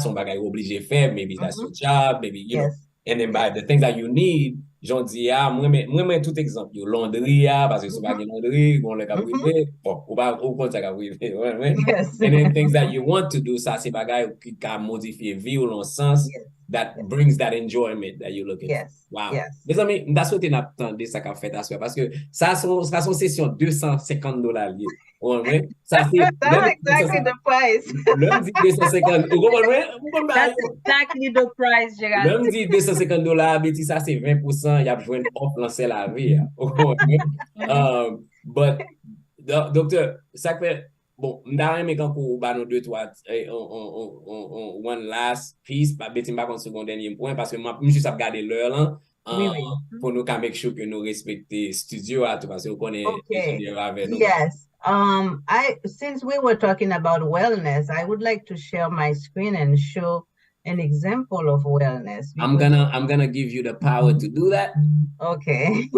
A: son bagage obligé faire, maybe that's your job, maybe, you know. And then by the things that you need, j'en dis, moi, tout exemple, yo, laundry, parce que c'est pas une laundry, on le privé, bon, ou pas, ou compte ça privé, ouais. And then things that you want to do, ça, c'est bagay qui a modifié vie ou l'en sens, that brings that enjoyment that you're looking for. Wow. Mes amis, that's what n'a attendu ça qu'a fait à soi, parce que ça, son session $250 lié. Ouais, ça, c'est
C: exactly the price.
A: L'homme dit 250, vous comprenez?
B: That's exactly the price, Gérald.
A: L'homme dit $250, mais ça, c'est 20%, il y a besoin d'offre lancer la vie. But, docteur, ça fait, bon, m'da aimé quand vous ba nous deux, trois, one last piece, pas bêtime pas contre second dernier point, parce que moi, je suis à regarder l'heure, là, pour nous make sure que nous respectons studio, parce que vous connaissez avec nous.
C: Yes. Since we were talking about wellness, I would like to share my screen and show an example of wellness.
A: I'm gonna give you the power to do that.
C: Okay.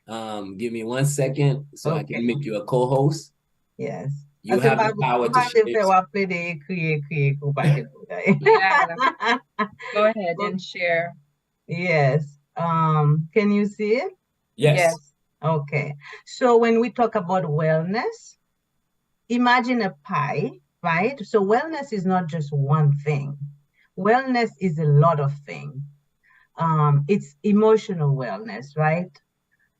A: Give me 1 second so I can make you a co-host.
C: Yes.
A: You have the power to share.
B: Go ahead and share.
C: Yes. Can you see it?
A: Yes.
C: Okay. So when we talk about wellness, imagine a pie, right? So wellness is not just one thing. Wellness is a lot of things. It's emotional wellness, right?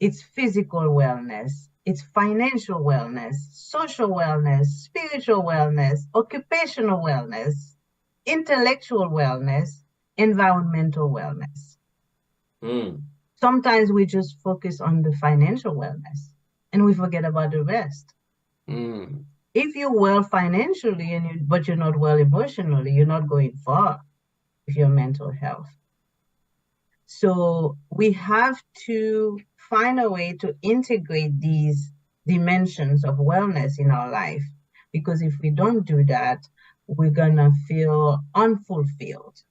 C: It's physical wellness. It's financial wellness, social wellness, spiritual wellness, occupational wellness, intellectual wellness, environmental wellness. Sometimes we just focus on the financial wellness and we forget about the rest. If you're well financially but you're not well emotionally, you're not going far with your mental health. So we have to find a way to integrate these dimensions of wellness in our life, because if we don't do that, we're gonna feel unfulfilled.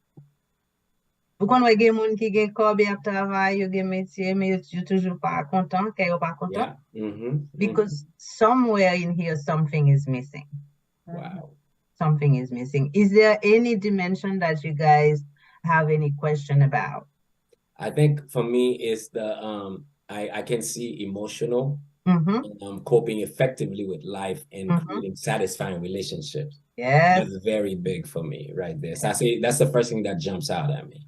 C: Because somewhere in here, something is missing.
A: Wow.
C: Something is missing. Is there any dimension that you guys have any question about?
A: I think for me, it's the, I can see emotional, coping effectively with life and creating satisfying relationships.
C: Yes.
A: That's very big for me right there. So I say that's the first thing that jumps out at me.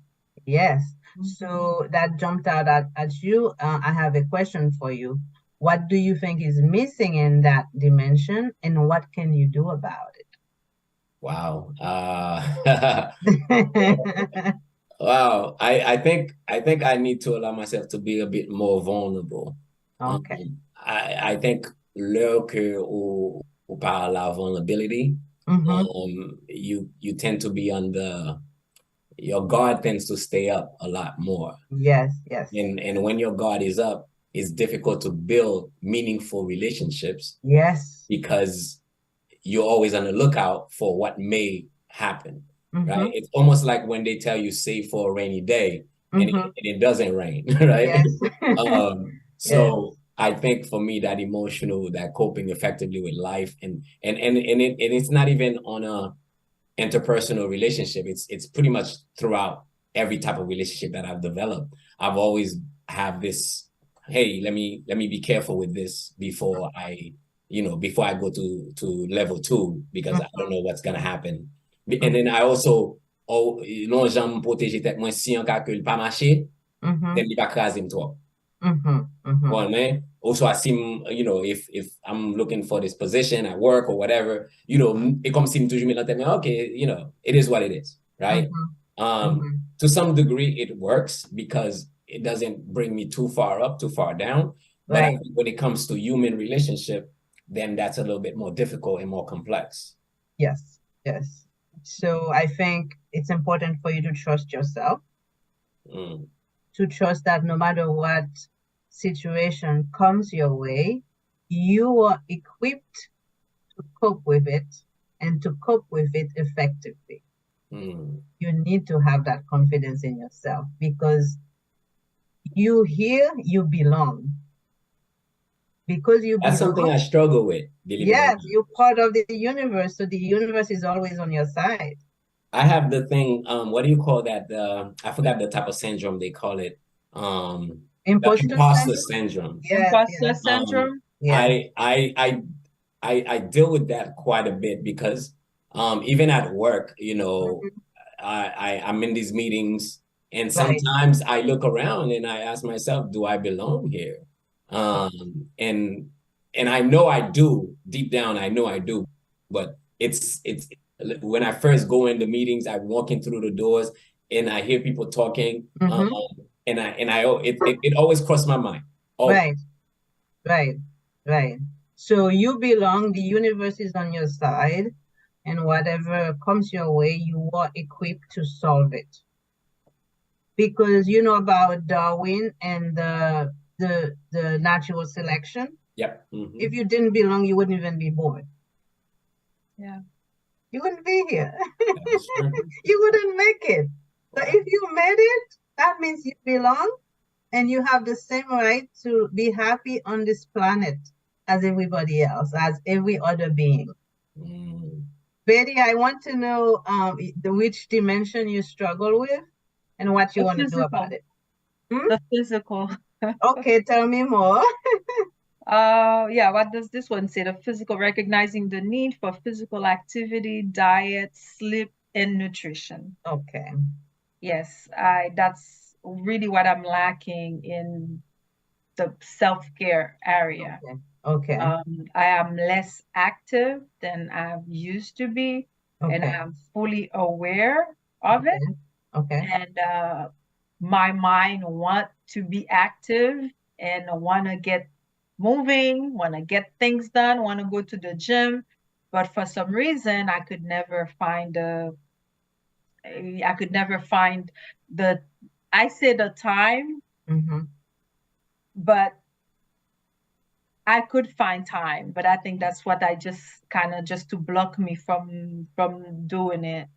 C: Yes. So that jumped out at you. I have a question for you. What do you think is missing in that dimension, and what can you do about it?
A: Wow. Wow. I think I need to allow myself to be a bit more vulnerable.
C: Okay.
A: I think l'heure que ou par la vulnerability, you tend to be on the your guard tends to stay up a lot more.
C: Yes, yes.
A: And when your guard is up, it's difficult to build meaningful relationships.
C: Yes.
A: Because you're always on the lookout for what may happen,
C: Mm-hmm.
A: right? It's almost like when they tell you save for a rainy day, and it doesn't rain, right?
C: Yes.
A: So yes. I think for me that emotional, that coping effectively with life, and it's not even on a interpersonal relationship. It's pretty much throughout every type of relationship that I've developed. I've always have this, hey, let me be careful with this before I go to level 2, because I don't know what's gonna happen. And then I also, non j'aime protéger tête moi si en cas que il pas marché, then il va craser m'toi. Well, man, also I seem, if I'm looking for this position at work or whatever, it comes to me, okay, it is what it is, right? To some degree it works because it doesn't bring me too far up, too far down. But I think when it comes to human relationship, then that's a little bit more difficult and more complex.
C: Yes, yes. So I think it's important for you to trust yourself, to trust that no matter what situation comes your way, you are equipped to cope with it and to cope with it effectively. You need to have that confidence in yourself, because you here, you belong. Because you
A: That's
C: belong,
A: something I struggle with.
C: Yes, you're part of the universe, so the universe is always on your side.
A: I have the thing, what do you call that? I forgot the type of syndrome they call it. Imposter syndrome.
B: Yes, imposter syndrome.
A: I deal with that quite a bit because even at work, I'm in these meetings, and sometimes I look around and I ask myself, do I belong here? And I know I do, deep down, I know I do, but it's when I first go into meetings, I'm walking through the doors and I hear people talking, and it always crosses my mind.
C: Right. So you belong, the universe is on your side, and whatever comes your way, you are equipped to solve it. Because you know about Darwin and the natural selection.
A: Yep.
C: If you didn't belong, you wouldn't even be born.
B: Yeah.
C: You wouldn't be here. You wouldn't make it. But if you made it, that means you belong, and you have the same right to be happy on this planet as everybody else, as every other being. Betty, I want to know which dimension you struggle with and what you want to do about it.
B: The physical.
C: Okay, tell me more.
B: Yeah, what does this one say? The physical, recognizing the need for physical activity, diet, sleep, and nutrition.
C: Okay.
B: Yes, that's really what I'm lacking in the self-care area.
C: Okay.
B: I am less active than I used to be, and I'm fully aware of it.
C: Okay.
B: And my mind want to be active and want to get moving, want to get things done, want to go to the gym, but for some reason I could never find the I say the time, but I could find time, but I think that's what I just kind of just to block me from doing it.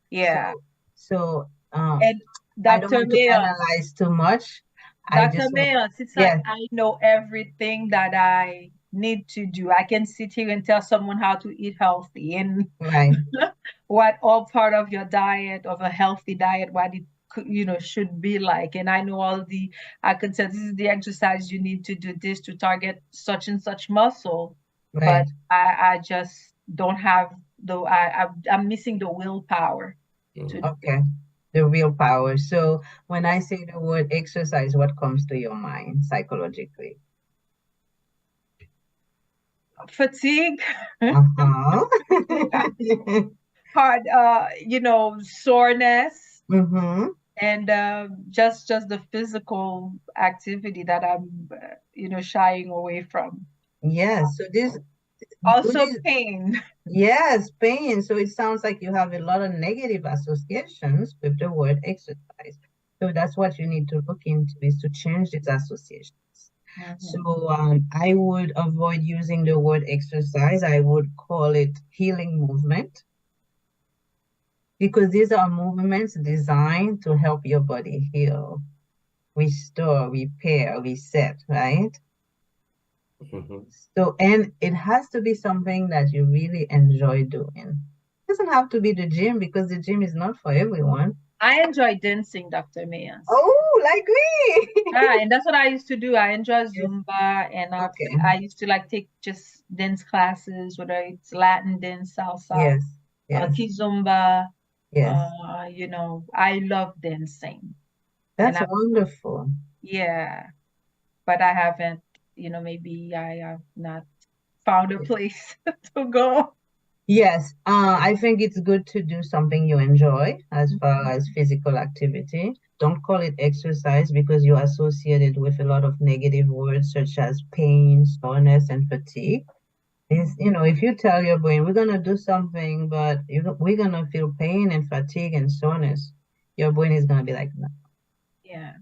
B: Yeah.
C: So
B: and Dr.
C: I don't want to analyze too much.
B: Dr. Mayos, it's like I know everything that I need to do. I can sit here and tell someone how to eat healthy and what all part of your diet, of a healthy diet, what it should be like. And I know I can say this is the exercise you need to do this to target such and such muscle. But I just don't have I'm missing the willpower.
C: The willpower. So when I say the word exercise, what comes to your mind psychologically?
B: Fatigue. Hard, soreness. And just the physical activity that I'm, shying away from.
C: Yes. So
B: Also pain.
C: Yes, pain. So it sounds like you have a lot of negative associations with the word exercise. So that's what you need to look into, is to change these associations. So I would avoid using the word exercise. I would call it healing movement, because these are movements designed to help your body heal, restore, repair, reset, right? So, and it has to be something that you really enjoy doing. It doesn't have to be the gym, because the gym is not for everyone.
B: I enjoy dancing, Dr. Mayans.
C: Oh, like me.
B: Yeah, and that's what I used to do. I enjoy Zumba, and I used to like take just dance classes, whether it's Latin dance, salsa, kizomba.
C: Yes.
B: You know, I love dancing.
C: That's wonderful.
B: Yeah, but I haven't, you know, maybe I have not found a place to go.
C: Yes, I think it's good to do something you enjoy as far as physical activity. Don't call it exercise, because you associate it with a lot of negative words such as pain, soreness, and fatigue. It's, you know, if you tell your brain, we're going to do something, but we're going to feel pain and fatigue and soreness, your brain is going to be like, no.
B: Yeah.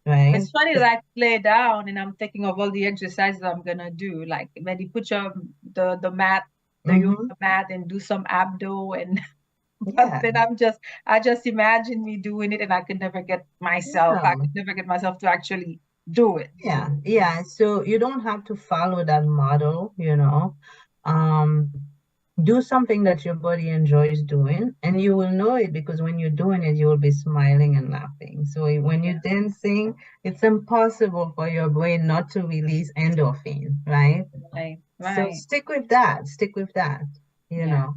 C: Right?
B: It's funny, like lay down and I'm thinking of all the exercises I'm going to do. Like maybe put the mat, the yoga mat, and do some abdo, and but then I just imagine me doing it, and I could never get myself, I could never get myself to actually do it.
C: Yeah. So you don't have to follow that model, you know. Do something that your body enjoys doing, and you will know it, because when you're doing it, you will be smiling and laughing. So when you're dancing, it's impossible for your brain not to release endorphin, right?
B: Right.
C: So stick with that. You know,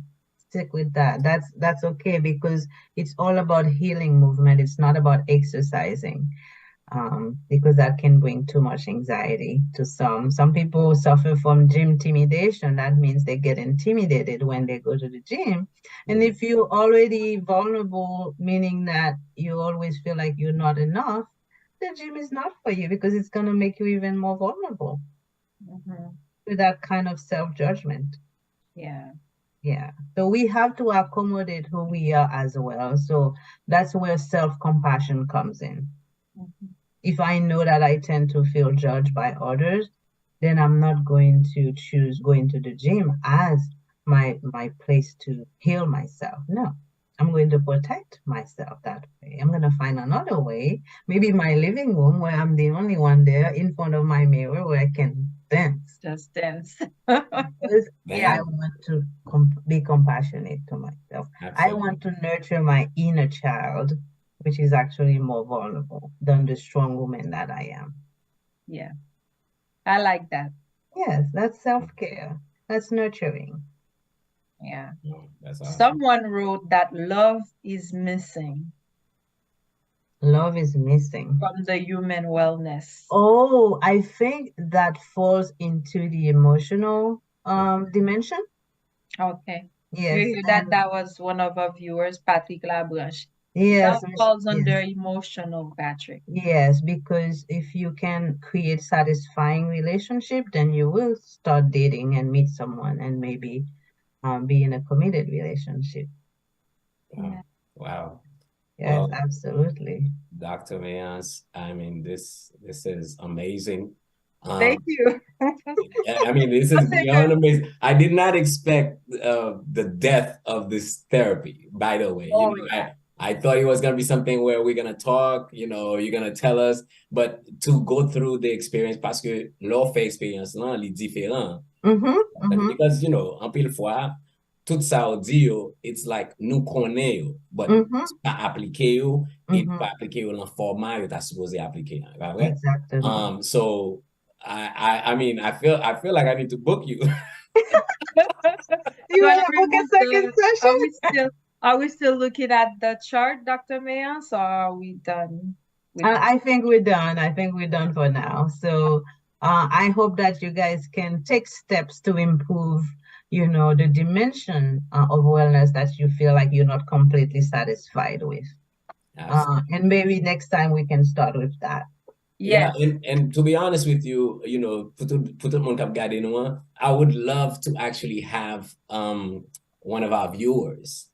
C: stick with that. That's okay, because it's all about healing movement. It's not about exercising. Because that can bring too much anxiety to some. Some people suffer from gym intimidation. That means they get intimidated when they go to the gym. And if you're already vulnerable, meaning that you always feel like you're not enough, the gym is not for you, because it's going to make you even more vulnerable to that kind of self-judgment. Yeah. So we have to accommodate who we are as well. So that's where self-compassion comes in. If I know that I tend to feel judged by others, then I'm not going to choose going to the gym as my place to heal myself. No, I'm going to protect myself that way. I'm going to find another way, maybe my living room, where I'm the only one there in front of my mirror, where I can dance.
B: Just dance.
C: Because I want to be compassionate to myself. Absolutely. I want to nurture my inner child, which is actually more vulnerable than the strong woman that I am.
B: Yeah, I like that.
C: Yes, that's self-care. That's nurturing.
B: Yeah.
A: That's awesome.
B: Someone wrote that love is missing.
C: Love is missing.
B: From the human wellness.
C: Oh, I think that falls into the emotional dimension.
B: Okay.
C: Yes.
B: That was one of our viewers, Patrick Labranche.
C: Yes.
B: That falls under emotional, Patrick.
C: Yes, because if you can create satisfying relationship, then you will start dating and meet someone and maybe be in a committed relationship.
A: Wow.
C: Yes, well, absolutely.
A: Dr. Mayans, I mean, this is amazing.
B: Thank you.
A: I mean, this is beyond amazing. I did not expect the depth of this therapy, by the way.
B: Oh,
A: you know, I thought it was going to be something where we're going to talk, you know, you're going to tell us, but to go through the experience, parce que leur fait expérience là, est différent. Because, you know, en pile fois, tout ça au dit yo, it's like nous connaît yo, but pas appliqué yo, et pas appliqué yo dans format yo t'as supposé appliquer.
C: Exactly.
A: So I mean, I feel like I need to book you.
C: You want to book a second session?
B: Are we still looking at the chart, Dr. Mayans, or are we done?
C: I think we're done. I think we're done for now. So I hope that you guys can take steps to improve, you know, the dimension of wellness that you feel like you're not completely satisfied with. And maybe next time we can start with that.
A: Yeah,
B: Yes.
A: and to be honest with you, you know, put mon kap gade nou, I would love to actually have one of our viewers,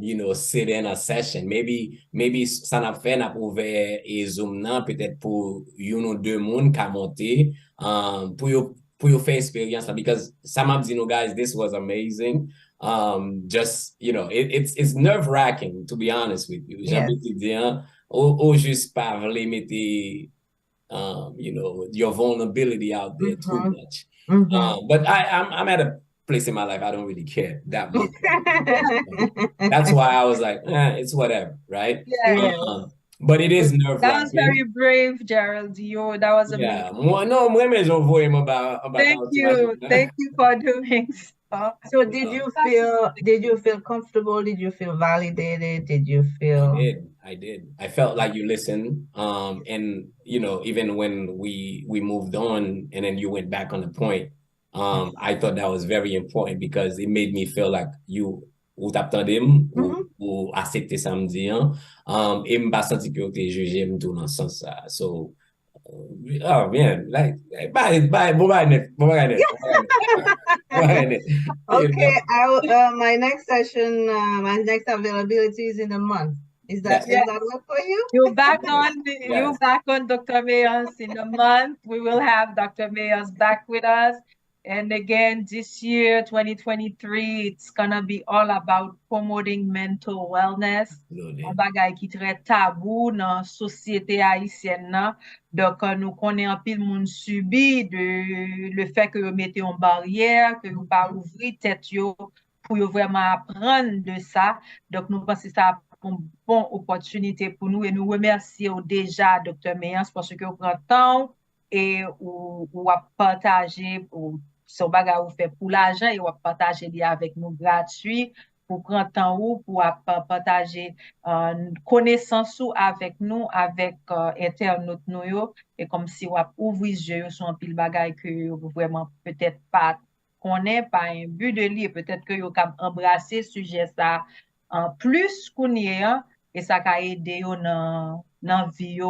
A: you know, sit in a session. Maybe sa nap fe nap ouve e Zoom nan, peut-être pour you know deux moun ka monte, pour yo fe experience la, because sa map di nou guys, this was amazing. Just, you know, it's nerve-wracking, to be honest with you. J'en peux te dire, ou juste pas vle mette you know, your vulnerability out there too much. But I'm at a place in my life I don't really care that much. That's why I was like, it's whatever, right?
B: Yes.
A: But it is nerve-wracking.
B: That was very brave, Gerald. That was amazing.
A: Yeah, moi j'en vois about
B: Thank you for doing so.
C: So did you feel comfortable? Did you feel validated? Did you feel?
A: I did. I felt like you listened. And you know, even when we moved on and then you went back on the point, I thought that was very important because it made me feel like you ou t'attendem ou accepter ça me dit, et m'pas senti que t'es jugé m'tou dans ce sens ça. So oh man, like bye, net.
C: Okay, my next session, my next availability is in a month. Is that work for you?
B: You're back on Dr. Mayers in a month. We will have Dr. Mayers back with us. And again, this year, 2023, it's gonna be all about promoting mental wellness. Un bagay ki tre tabou nan sosyete haïtienne nan. Donc, nous connaissons un pile moun subi de le fait que vous mettez en barrière, que vous pas ouvrir tête yo pour vraiment apprendre de ça. Donc, nous pensons que ça une bonne opportunité pour nous et nous remercions déjà Dr. Mayans parce que vous prenez le temps et vous partagez son bagage vous fait pour l'argent et vous partagez avec nous gratuit pour prendre temps pour partager connaissance avec nous avec internautes nous et comme si vous ouvrez les yeux sur un pile bagage que vous vraiment peut-être pas connaît pas un but de lire peut-être que vous avez embrassé sujet ça en plus qu'on y est et ça a aidé dans vie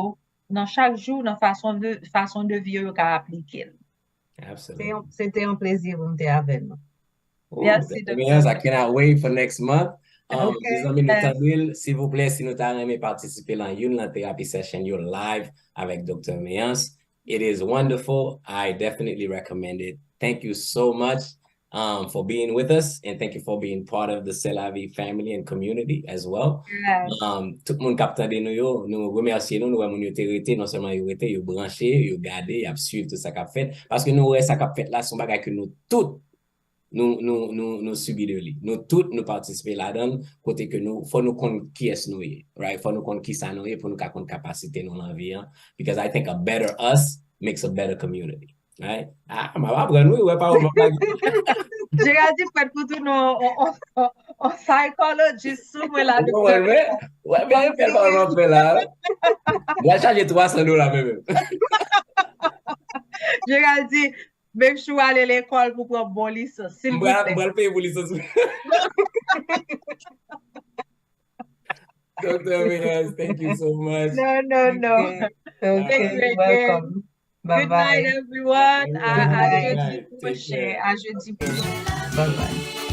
B: dans chaque jour dans façon de vivre qu'a appliquer.
A: Absolutely.
C: C'était un plaisir de t'avoir avec nous.
B: Merci
A: I cannot wait for next month. Les amis nous s'il vous plaît, si nous t'aimez participer dans une therapy session, you're live avec Dr. Mayans. It is wonderful. I definitely recommend it. Thank you so much for being with us, and thank you for being part of the C'est la vie family and community as well. Tout le monde capte de nous remercier nous moun yo té non seulement yo été yo branché, yo gardé, yo suivre tout ça qu'a fait parce que nous ça qu'a fait là son bagage que nous tout nous subit de lui. Nous tous nous participer là-dedans côté que nous faut nous connaître qui est nous, right? Faut nous connaître qui ça nous pour nous connaître capacité nous dans vie, because I think a better us makes a better community. Right? Ma va prendre oui, ouais, pas au
B: J'ai dit peut-être pour tout on psychologist sous moi là.
A: Ouais, bien fait pas on là. Doit charger $300 même.
B: J'ai dit même je suis aller à l'école pour prendre bon licence. S'il vous plaît.
A: Moi payer pour licence. Dr. Mayans, thank you so much.
B: No.
C: Okay, welcome. Bye
B: Good night, everyone.
C: À jeudi prochain.
B: Bye bye.